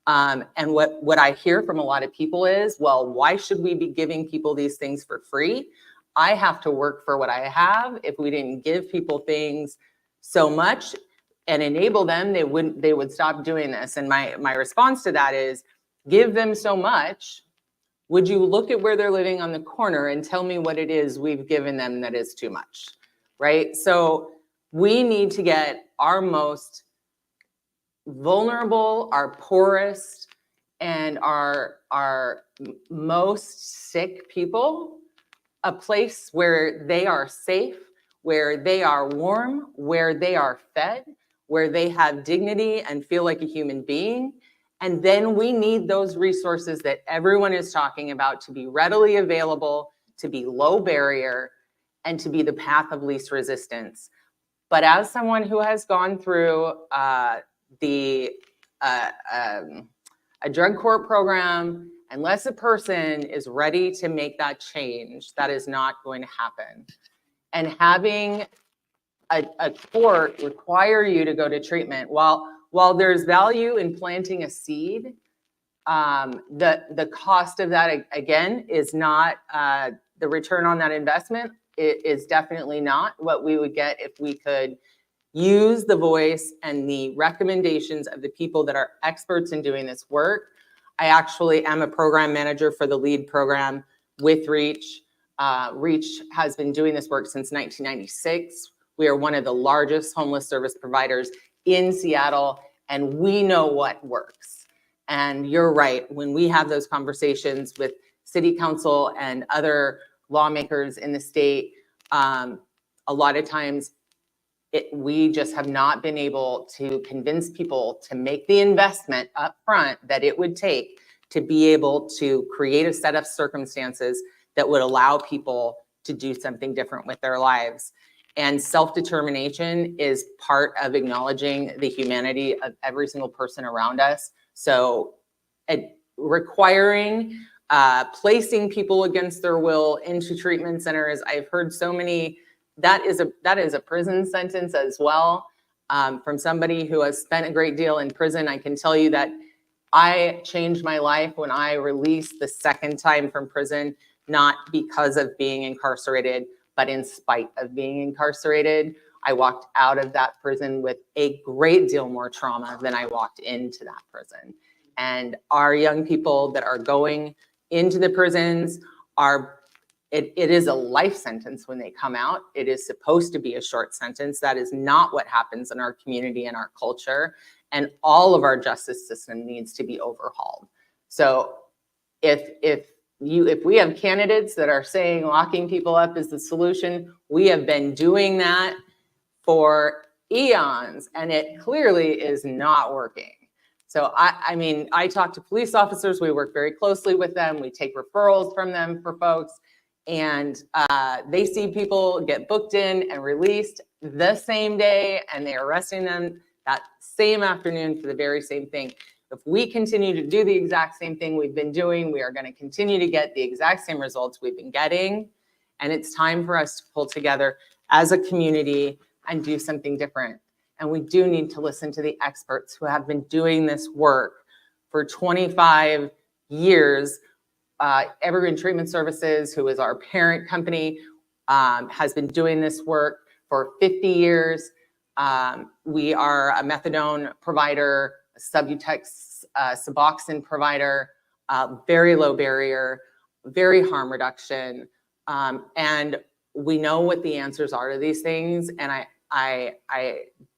And what I hear from a lot of people is, well, why should we be giving people these things for free? I have to work for what I have. If we didn't give people things so much and enable them, they would stop doing this. And my response to that is, give them so much. Would you look at where they're living on the corner and tell me what it is we've given them that is too much, right? So we need to get our most vulnerable, our poorest, and our most sick people a place where they are safe, where they are warm, where they are fed, where they have dignity and feel like a human being. And then we need those resources that everyone is talking about to be readily available, to be low barrier, and to be the path of least resistance. But as someone who has gone through the A drug court program, unless a person is ready to make that change, that is not going to happen. And having a court require you to go to treatment, while there's value in planting a seed, the cost of that, again, is not the return on that investment. It is definitely not what we would get if we could use the voice and the recommendations of the people that are experts in doing this work. I actually am a program manager for the LEAD program with REACH. REACH has been doing this work since 1996. We are one of the largest homeless service providers in Seattle, and we know what works. And you're right, when we have those conversations with city council and other lawmakers in the state, a lot of times we just have not been able to convince people to make the investment up front that it would take to be able to create a set of circumstances that would allow people to do something different with their lives. And self-determination is part of acknowledging the humanity of every single person around us. So requiring, placing people against their will into treatment centers, I've heard so many, that is a prison sentence as well. From somebody who has spent a great deal in prison, I can tell you that I changed my life when I released the second time from prison, not because of being incarcerated, but in spite of being incarcerated. I walked out of that prison with a great deal more trauma than I walked into that prison. And our young people that are going into the prisons it is a life sentence when they come out. It is supposed to be a short sentence. That is not what happens in our community and our culture. And all of our justice system needs to be overhauled. So if we have candidates that are saying locking people up is the solution, we have been doing that for eons, and it clearly is not working. So I mean, I talk to police officers, we work very closely with them, we take referrals from them for folks, and they see people get booked in and released the same day, and they're arresting them that same afternoon for the very same thing. If we continue to do the exact same thing we've been doing, we are going to continue to get the exact same results we've been getting. And it's time for us to pull together as a community and do something different. And we do need to listen to the experts who have been doing this work for 25 years. Evergreen Treatment Services, who is our parent company, has been doing this work for 50 years. We are a methadone provider, Subutex, Suboxone provider, very low barrier, very harm reduction. And we know what the answers are to these things. And I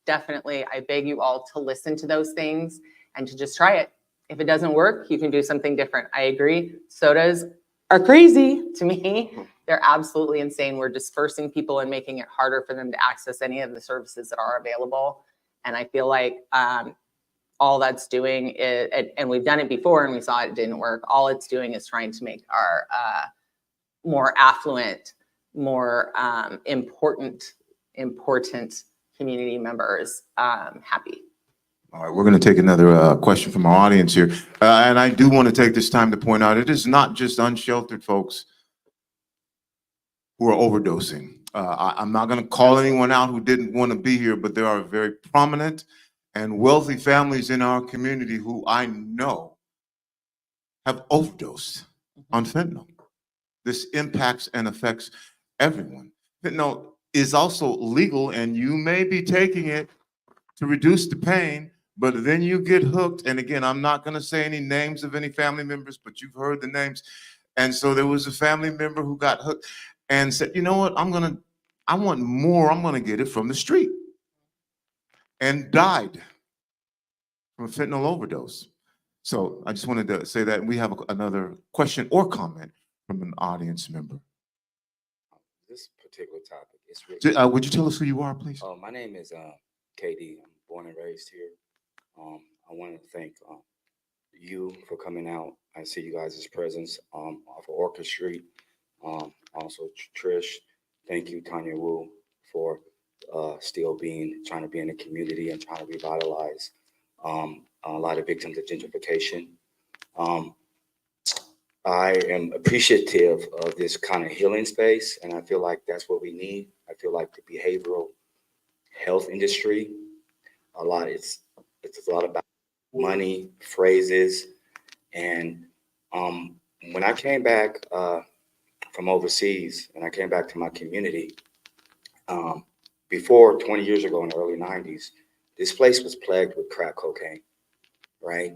definitely, I beg you all to listen to those things and to just try it. If it doesn't work, you can do something different. I agree. Sodas are crazy to me. They're absolutely insane. We're dispersing people and making it harder for them to access any of the services that are available. And I feel like all that's doing is, and we've done it before and we saw it didn't work. All it's doing is trying to make our more affluent, more important community members happy. All right, we're going to take another question from our audience here. And I do want to take this time to point out, it is not just unsheltered folks who are overdosing. I'm not going to call anyone out who didn't want to be here, but there are very prominent and wealthy families in our community who I know have overdosed on fentanyl. This impacts and affects everyone. Fentanyl is also legal, and you may be taking it to reduce the pain, but then you get hooked. And again, I'm not going to say any names of any family members, but you've heard the names. And so there was a family member who got hooked and said, you know what, I want more. I'm going to get it from the street, and died from a fentanyl overdose. So I just wanted to say that. We have another question or comment from an audience member. This particular topic is really, would you tell us who you are, please? my name is KD. I'm born and raised here. I want to thank you for coming out. I see you guys' presence off of Orchard Street. Also Trish, thank you, Tanya Wu, for still trying to be in the community and trying to revitalize a lot of victims of gentrification. I am appreciative of this kind of healing space, and I feel like that's what we need. I feel like the behavioral health industry, it's a lot about money, phrases, and when I came back from overseas and I came back to my community, before 20 years ago in the early 90s, this place was plagued with crack cocaine, right?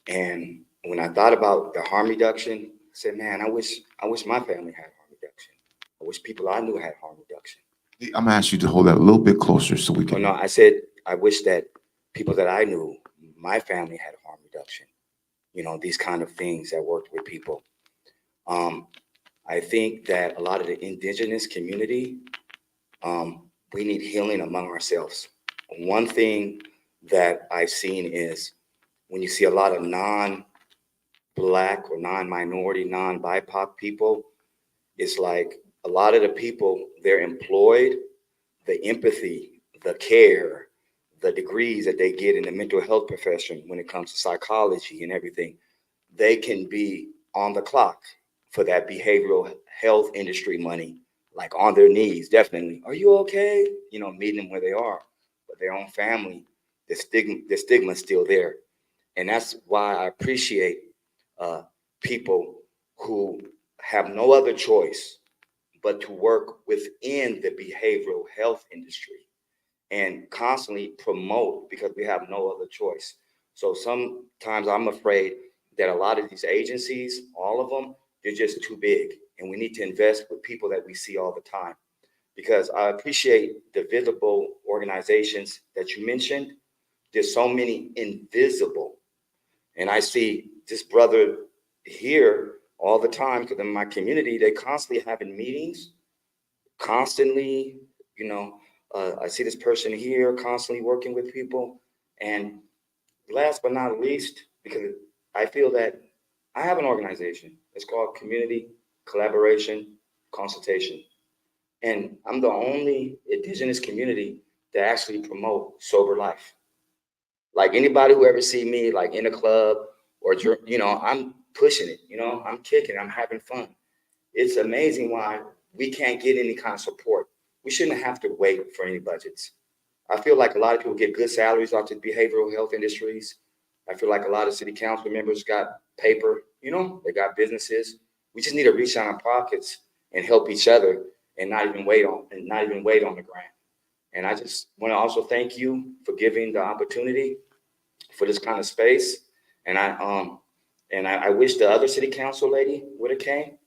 And when I thought about the harm reduction, I said, man, I wish my family had harm reduction. I wish people I knew had harm reduction. I'm gonna ask you to hold that a little bit closer so we can. Oh, no, I said, I wish that people that I knew, my family had harm reduction. You know, these kind of things that worked with people. I think that a lot of the indigenous community, we need healing among ourselves. One thing that I've seen is when you see a lot of non-Black or non-minority, non-BIPOC people, it's like a lot of the people, they're employed, the empathy, the care, the degrees that they get in the mental health profession when it comes to psychology and everything, they can be on the clock for that behavioral health industry money, like on their knees, definitely. Are you okay? You know, meeting them where they are, but their own family, the stigma is still there. And that's why I appreciate people who have no other choice but to work within the behavioral health industry and constantly promote, because we have no other choice. So sometimes I'm afraid that a lot of these agencies, all of them, they're just too big. And we need to invest with people that we see all the time. Because I appreciate the visible organizations that you mentioned. There's so many invisible. And I see this brother here all the time, because in my community, they constantly having meetings, constantly, you know, I see this person here constantly working with people. And last but not least, because I feel that I have an organization. It's called Community Collaboration Consultation. And I'm the only indigenous community that actually promote sober life. Like anybody who ever see me like in a club or, you know, I'm pushing it, you know, I'm kicking, I'm having fun. It's amazing why we can't get any kind of support. We shouldn't have to wait for any budgets. I feel like a lot of people get good salaries off the behavioral health industries. I feel like a lot of city council members got paper, you know, they got businesses. We just need to reach out our pockets and help each other and not even wait on the grant. And I just want to also thank you for giving the opportunity for this kind of space. And I wish the other city council lady would have came,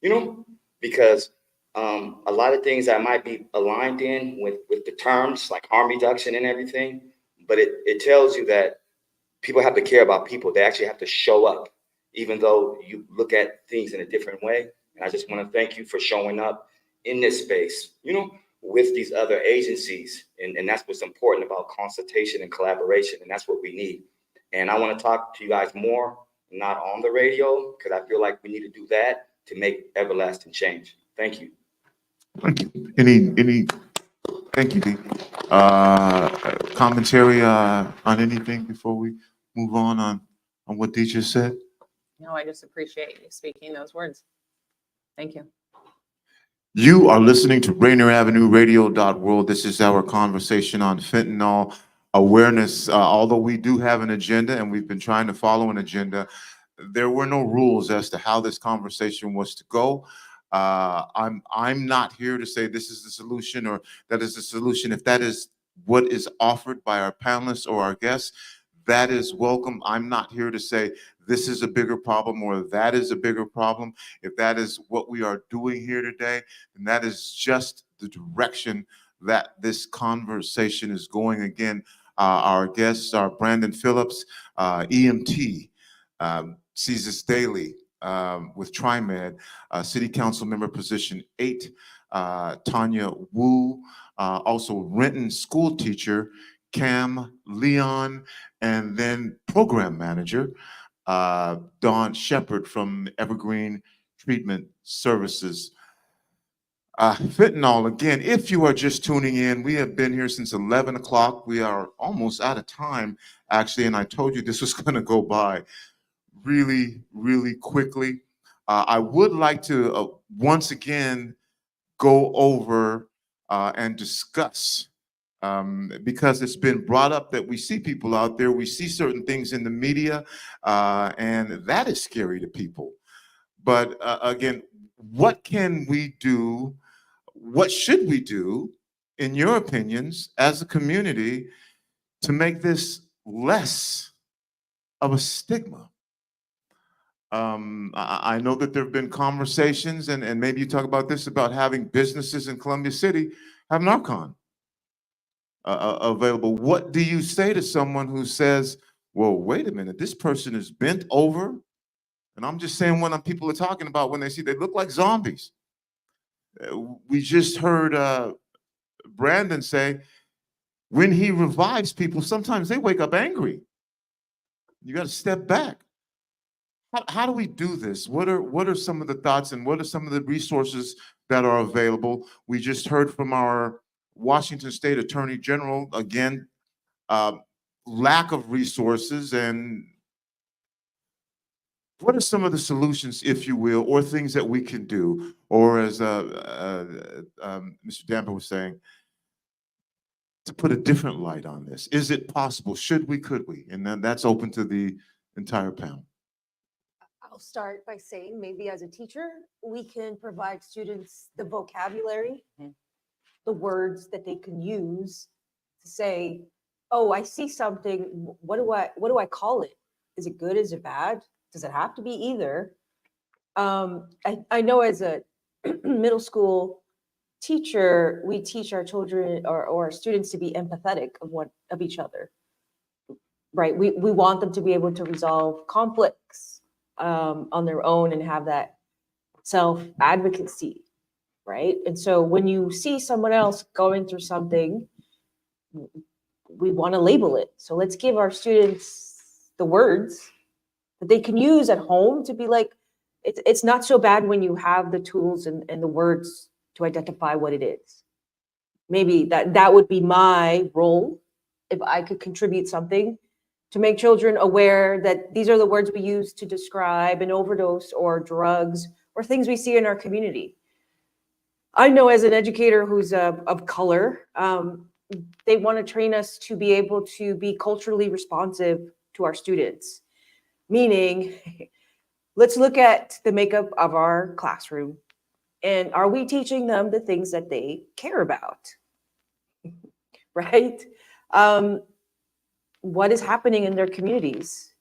you know, because a lot of things that might be aligned in with the terms like harm reduction and everything, but it tells you that people have to care about people. They actually have to show up, even though you look at things in a different way. And I just want to thank you for showing up in this space, you know, with these other agencies. And that's what's important about consultation and collaboration. And that's what we need. And I want to talk to you guys more, not on the radio, because I feel like we need to do that to make everlasting change. Thank you. Thank you. Thank you, Dee. Commentary on anything before we move on what Dee just said? No, I just appreciate you speaking those words. Thank you. You are listening to Rainier Avenue Radio.world. This is our conversation on fentanyl awareness. Although we do have an agenda and we've been trying to follow an agenda, there were no rules as to how this conversation was to go. I'm not here to say this is the solution or that is the solution. If that is what is offered by our panelists or our guests, that is welcome. I'm not here to say this is a bigger problem or that is a bigger problem. If that is what we are doing here today, then that is just the direction that this conversation is going. Again, our guests are Brandon Phiiliips, EMT, sees this daily with Trimed, City Council Member Position 8, Tanya Wu, also Renton school teacher, Cam Leon, and then program manager, Shepard from EvergreenTreatment Services. Fentanyl, again, if you are just tuning in, we have been here since 11 o'clock. We are almost out of time, actually, and I told you this was going to go by really quickly. I would like to once again go over and discuss, because it's been brought up that we see people out there, we see certain things in the media, and that is scary to people. But again, what can we do? What should we do, in your opinions, as a community, to make this less of a stigma? I know that there have been conversations, and maybe you talk about this, about having businesses in Columbia City have Narcan available. What do you say to someone who says, well, wait a minute, this person is bent over? And I'm just saying what people are talking about when they look like zombies. We just heard Brandon say, when he revives people, sometimes they wake up angry. You got to step back. How do we do this? What are some of the thoughts, and what are some of the resources that are available? We just heard from our Washington State Attorney General, again, lack of resources. And what are some of the solutions, if you will, or things that we can do? Or as Mr. Damper was saying, to put a different light on this. Is it possible? Should we? Could we? And then that's open to the entire panel. I'll start by saying, maybe as a teacher, we can provide students the vocabulary, the words that they can use to say, oh, I see something. What do I call it? Is it good? Is it bad? Does it have to be either? I know as a middle school teacher, we teach our children or our students to be empathetic of each other, right? We want them to be able to resolve conflicts on their own and have that self-advocacy, right? And so when you see someone else going through something, we want to label it. So let's give our students the words that they can use at home to be like, it's not so bad when you have the tools and the words to identify what it is. Maybe that would be my role, if I could contribute something to make children aware that these are the words we use to describe an overdose or drugs or things we see in our community. I know as an educator who's of color, they want to train us to be able to be culturally responsive to our students. Meaning, let's look at the makeup of our classroom. And are we teaching them the things that they care about? Right? What is happening in their communities?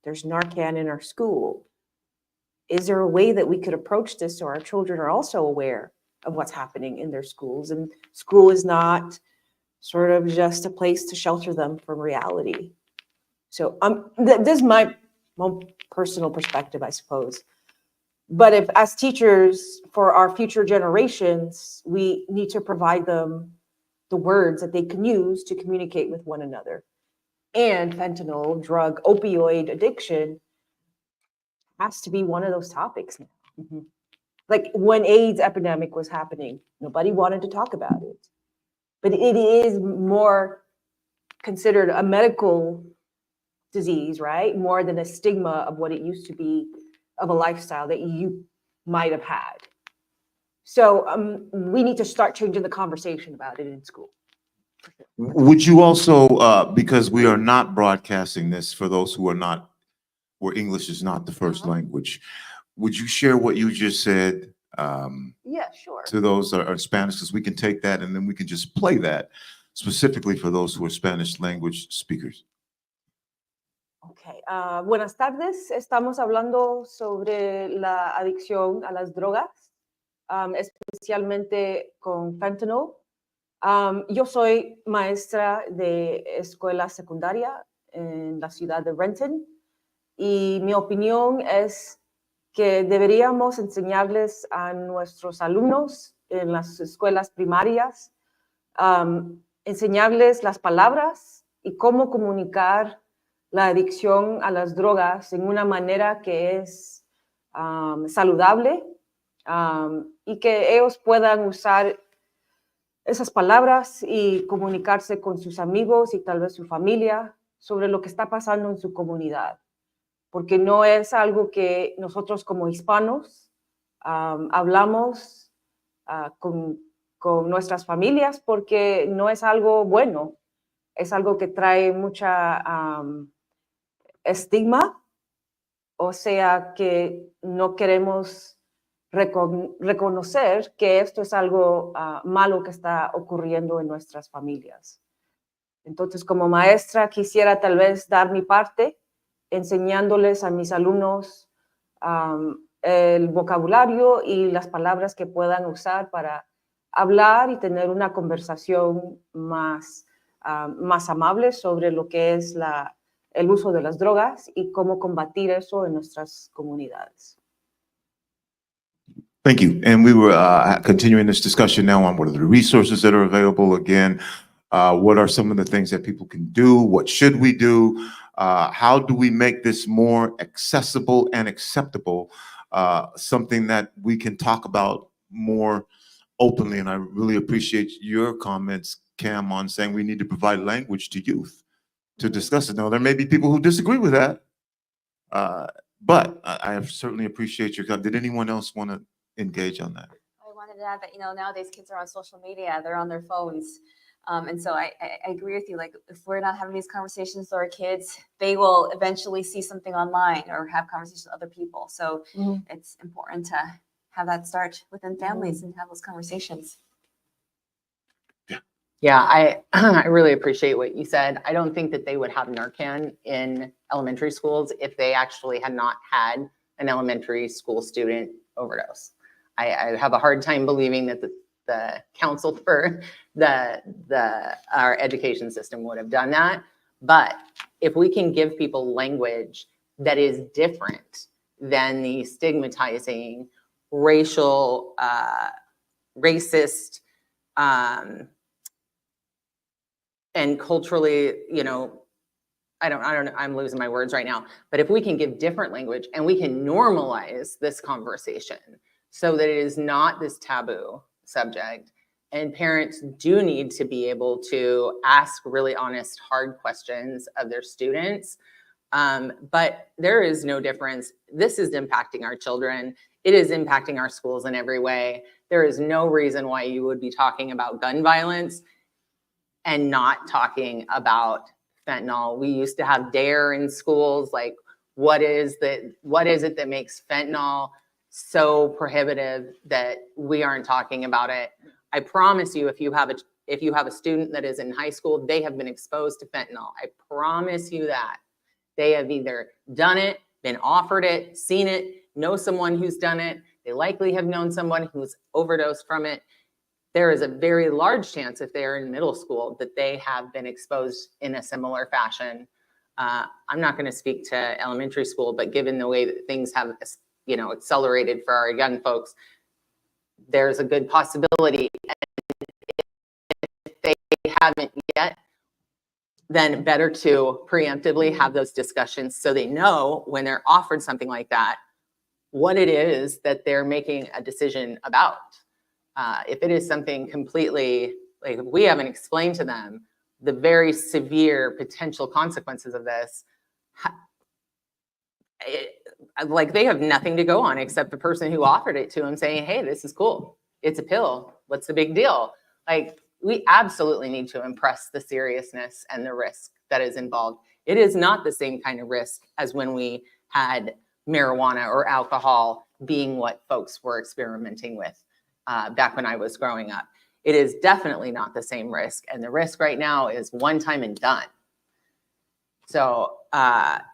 There's Narcan in our school. Is there a way that we could approach this so our children are also aware of what's happening in their schools? And school is not sort of just a place to shelter them from reality. So this is my personal perspective, I suppose. But if as teachers for our future generations, we need to provide them the words that they can use to communicate with one another. And fentanyl, drug, opioid addiction has to be one of those topics now. Mm-hmm. Like when AIDS epidemic was happening, nobody wanted to talk about it. But it is more considered a medical disease, right? More than a stigma of what it used to be of a lifestyle that you might have had. So we need to start changing the conversation about it in school. Would you also, because we are not broadcasting this for those who are not, where English is not the first language, would you share what you just said Yeah, sure. to those that are Spanish? Because we can take that and then we can just play that specifically for those who are Spanish language speakers. Okay. Buenas tardes. Estamos hablando sobre la adicción a las drogas, especialmente con fentanyl. Yo soy maestra de escuela secundaria en la ciudad de Renton y mi opinión es que deberíamos enseñarles a nuestros alumnos en las escuelas primarias, enseñarles las palabras y cómo comunicar la adicción a las drogas en una manera que es saludable y que ellos puedan usar esas palabras y comunicarse con sus amigos y tal vez su familia sobre lo que está pasando en su comunidad. porque no es algo que nosotros como hispanos hablamos con nuestras familias, porque no es algo bueno, es algo que trae mucha estigma, o sea que no queremos reconocer que esto es algo malo que está ocurriendo en nuestras familias. Entonces, como maestra, quisiera tal vez dar mi parte enseñándoles a mis alumnos el vocabulario y las palabras que puedan usar para hablar y tener una conversación más amable sobre lo que es el uso de las drogas y cómo combatir eso en nuestras comunidades. Thank you. And we were continuing this discussion now on what are the resources that are available. Again, what are some of the things that people can do? What should we do? How do we make this more accessible and acceptable? Something that we can talk about more openly. And I really appreciate your comments, Cam, on saying we need to provide language to youth to discuss it. Now, there may be people who disagree with that, but I certainly appreciate your comment. Did anyone else want to engage on that? I wanted to add that, nowadays kids are on social media, they're on their phones. And so I agree with you. Like, if we're not having these conversations with our kids, they will eventually see something online or have conversations with other people. So it's important to have that start within families and have those conversations. Yeah, I really appreciate what you said. I don't think that they would have Narcan in elementary schools if they actually had not had an elementary school student overdose. I have a hard time believing that the council for our education system would have done that. But if we can give people language that is different than the stigmatizing, racial, racist, and culturally, I'm losing my words right now, but if we can give different language and we can normalize this conversation so that it is not this taboo subject, and parents do need to be able to ask really honest, hard questions of their students. But there is no difference. This is impacting our children. It is impacting our schools in every way. There is no reason why you would be talking about gun violence and not talking about fentanyl. We used to have DARE in schools, like what is it that makes fentanyl so prohibitive that we aren't talking about it? I promise you, if you have a student that is in high school, they have been exposed to fentanyl. I promise you that. They have either done it, been offered it, seen it, know someone who's done it. They likely have known someone who's overdosed from it. There is a very large chance, if they're in middle school, that they have been exposed in a similar fashion. I'm not going to speak to elementary school, but given the way that things have, accelerated for our young folks, there's a good possibility. And if they haven't yet, then better to preemptively have those discussions so they know when they're offered something like that, what it is that they're making a decision about. If it is something completely, like, we haven't explained to them the very severe potential consequences of this, like, they have nothing to go on except the person who offered it to them saying, hey, this is cool. It's a pill. What's the big deal? Like, we absolutely need to impress the seriousness and the risk that is involved. It is not the same kind of risk as when we had marijuana or alcohol being what folks were experimenting with back when I was growing up. It is definitely not the same risk. And the risk right now is one time and done. So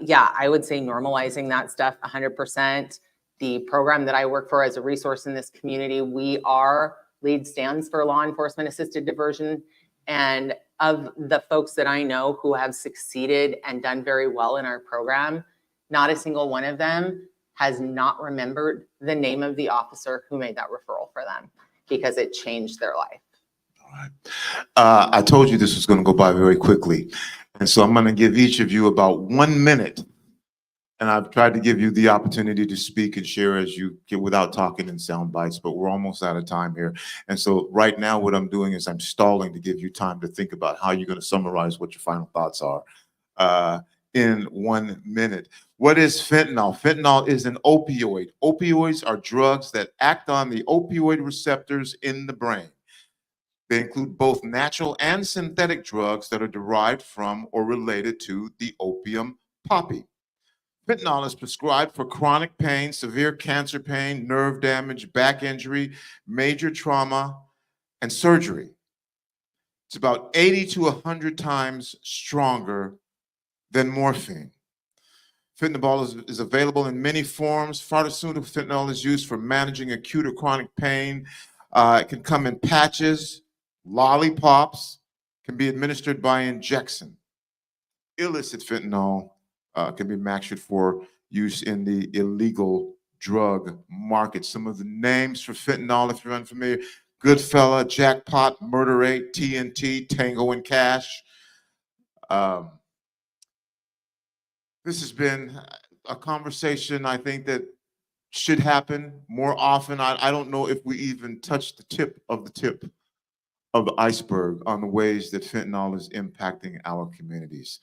yeah, I would say normalizing that stuff 100%. The program that I work for as a resource in this community, we are LEAD stands for Law Enforcement Assisted Diversion. And of the folks that I know who have succeeded and done very well in our program, not a single one of them has not remembered the name of the officer who made that referral for them, because it changed their life. All right. I told you this was going to go by very quickly. And so I'm going to give each of you about 1 minute. And I've tried to give you the opportunity to speak and share as you get without talking in sound bites, but we're almost out of time here. And so right now what I'm doing is I'm stalling to give you time to think about how you're going to summarize what your final thoughts are. in 1 minute. What is fentanyl? Fentanyl is an opioid. Opioids are drugs that act on the opioid receptors in the brain. They include both natural and synthetic drugs that are derived from or related to the opium poppy. Fentanyl is prescribed for chronic pain, severe cancer pain, nerve damage, back injury, major trauma, and surgery. It's about 80 to 100 times stronger than morphine. Fentanyl is available in many forms. Pharmaceutical fentanyl is used for managing acute or chronic pain. It can come in patches, lollipops, can be administered by injection. Illicit fentanyl can be manufactured for use in the illegal drug market. Some of the names for fentanyl, if you're unfamiliar: Goodfella, Jackpot, Murder 8, TNT, Tango and Cash. This has been a conversation I think that should happen more often. I don't know if we even touched the tip of the iceberg on the ways that fentanyl is impacting our communities.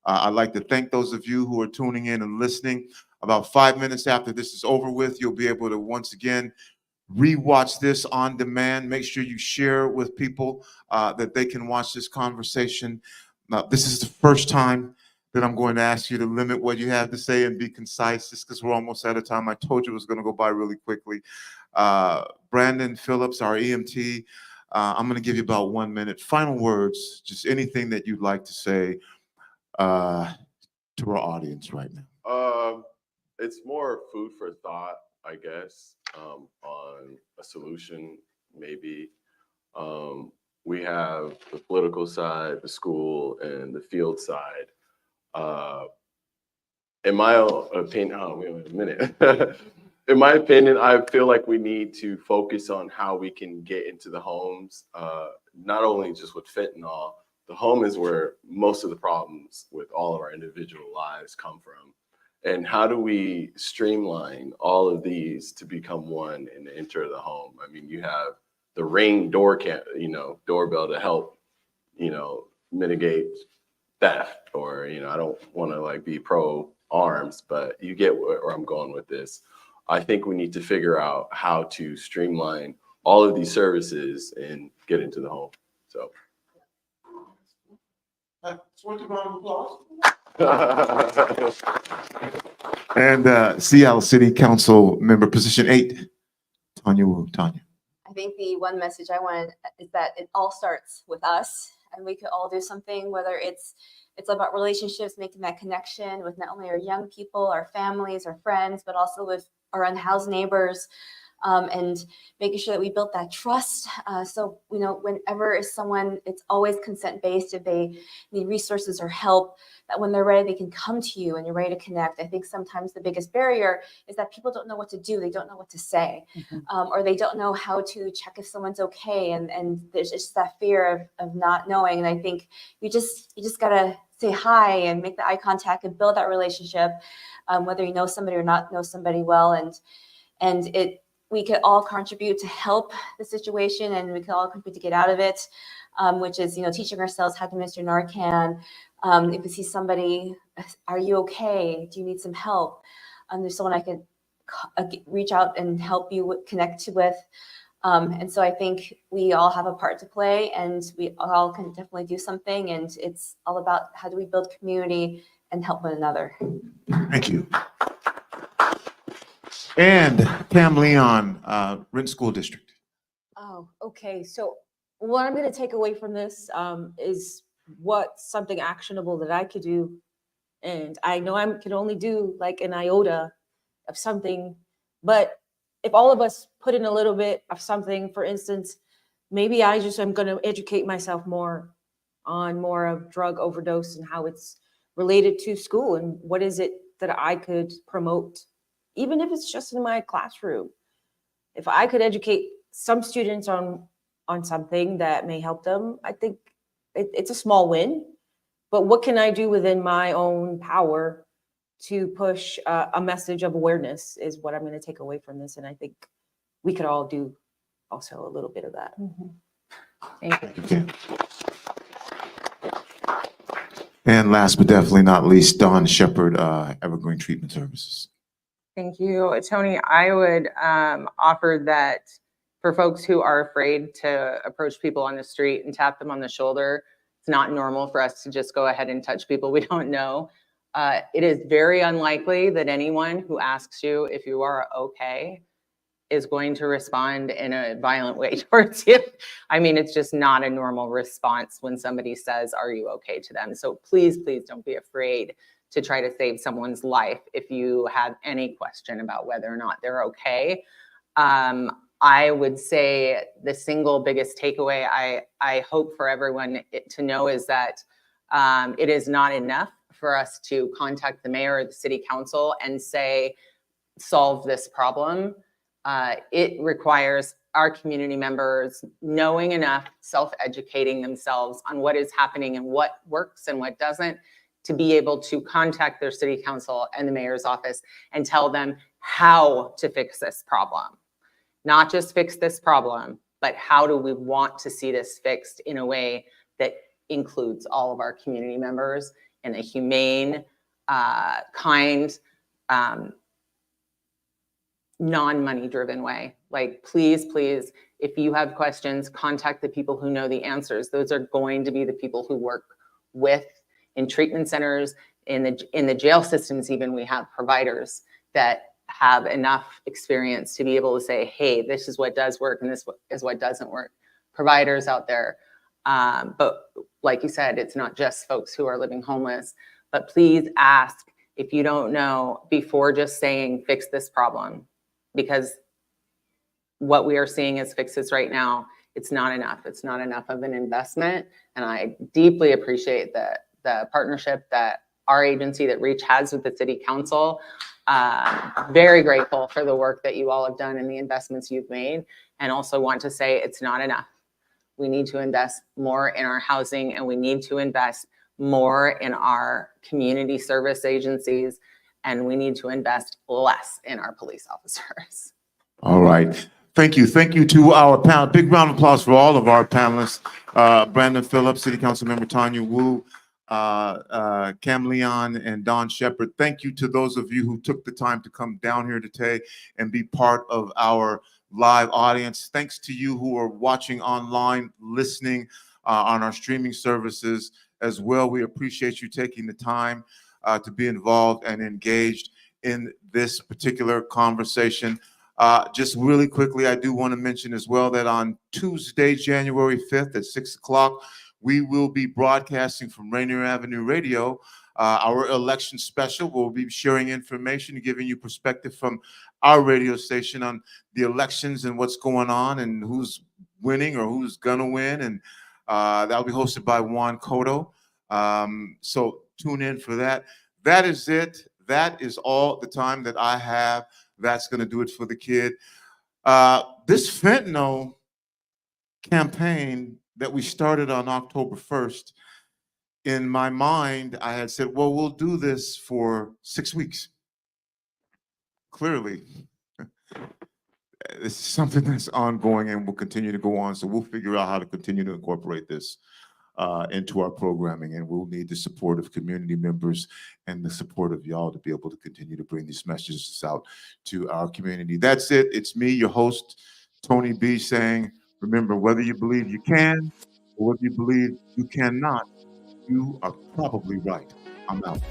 I'd like to thank those of you who are tuning in and listening. About 5 minutes after this is over with, you'll be able to once again rewatch this on demand. Make sure you share with people that they can watch this conversation. This is the first time that I'm going to ask you to limit what you have to say and be concise, just because we're almost out of time. I told you it was going to go by really quickly. Brandon Phiiliips, our EMT, I'm going to give you about 1 minute. Final words, just anything that you'd like to say to our audience right now. It's more food for thought, I guess, on a solution, maybe. We have the political side, the school, and the field side. In my opinion, wait a minute. In my opinion, I feel like we need to focus on how we can get into the homes, not only just with fentanyl. The home is where most of the problems with all of our individual lives come from. And how do we streamline all of these to become one and enter the home? I mean, you have the Ring doorbell to help, mitigate theft, or, I don't want to be pro arms, but you get where I'm going with this. I think we need to figure out how to streamline all of these services and get into the home. So. And Seattle City Council member, position 8, Tanya Wu. Tanya. I think the one message I wanted is that it all starts with us, and we could all do something, whether it's about relationships, making that connection with not only our young people, our families, our friends, but also with our unhoused neighbors, and making sure that we built that trust. So, whenever it's always consent-based. If they need resources or help, that when they're ready, they can come to you and you're ready to connect. I think sometimes the biggest barrier is that people don't know what to do. They don't know what to say, or they don't know how to check if someone's okay. And there's just that fear of not knowing. And I think you just gotta say hi and make the eye contact and build that relationship, whether you know somebody or not know somebody well. And we could all contribute to help the situation, and we could all contribute to get out of it, which is, teaching ourselves how to administer Narcan. If we see somebody, are you okay? Do you need some help? There's someone I could reach out and help you connect with. And so I think we all have a part to play, and we all can definitely do something. And it's all about how do we build community and help one another. Thank you. And Cam Leon, Rent School District. Oh, okay. So what I'm going to take away from this is what's something actionable that I could do. And I know I can only do like an iota of something, but if all of us put in a little bit of something, for instance, maybe I just am going to educate myself more on more of drug overdose and how it's related to school, and what is it that I could promote, even if it's just in my classroom. If I could educate some students on something that may help them, I think it's a small win. But what can I do within my own power to push a message of awareness is what I'm going to take away from this. And I think we could all do also a little bit of that. Thank you. And last but definitely not least, Dawn Shepard, Evergreen Treatment Services. Thank you, Tony. I would offer that for folks who are afraid to approach people on the street and tap them on the shoulder, it's not normal for us to just go ahead and touch people we don't know. It is very unlikely that anyone who asks you if you are okay is going to respond in a violent way towards you. I mean, it's just not a normal response when somebody says, "Are you okay?" to them. So please, please don't be afraid to try to save someone's life if you have any question about whether or not they're okay. I would say the single biggest takeaway I hope for everyone to know is that it is not enough for us to contact the mayor or the city council and say, solve this problem. It requires our community members knowing enough, self-educating themselves on what is happening and what works and what doesn't, to be able to contact their city council and the mayor's office and tell them how to fix this problem. Not just fix this problem, but how do we want to see this fixed in a way that includes all of our community members in a humane, kind, non-money driven way. Like, please, please, if you have questions, contact the people who know the answers. Those are going to be the people who work with in treatment centers, in the jail systems. Even we have providers that have enough experience to be able to say, hey, this is what does work and this is what doesn't work. Providers out there. But like you said, it's not just folks who are living homeless, but please ask if you don't know before just saying fix this problem, because what we are seeing as fixes right now, it's not enough. It's not enough of an investment. And I deeply appreciate the partnership that our agency, that REACH, has with the city council. Very grateful for the work that you all have done and the investments you've made, and also want to say it's not enough. We need to invest more in our housing, and we need to invest more in our community service agencies, and we need to invest less in our police officers. All right. Thank you. Thank you to our panel. Big round of applause for all of our panelists. Brandon Phiiliips, City Council Member Tanya Wu, Cam Leon, and Dawn Shepard. Thank you to those of you who took the time to come down here today and be part of our live audience. Thanks to you who are watching online, listening on our streaming services as well. We appreciate you taking the time to be involved and engaged in this particular conversation. Just really quickly, I do want to mention as well that on Tuesday, January 5th at 6 o'clock, we will be broadcasting from Rainier Avenue Radio, our election special. We'll be sharing information, giving you perspective from our radio station on the elections and what's going on and who's winning or who's gonna win. And that'll be hosted by Juan Cotto. So tune in for that. That is it. That is all the time that I have. That's gonna do it for the kid. This fentanyl campaign that we started on October 1st, in my mind, I had said, well, we'll do this for 6 weeks. Clearly, this is something that's ongoing and will continue to go on. So we'll figure out how to continue to incorporate this into our programming, and we'll need the support of community members and the support of y'all to be able to continue to bring these messages out to our community. That's it. It's me, your host, Tony B, saying, remember, whether you believe you can or whether you believe you cannot, you are probably right. I'm out.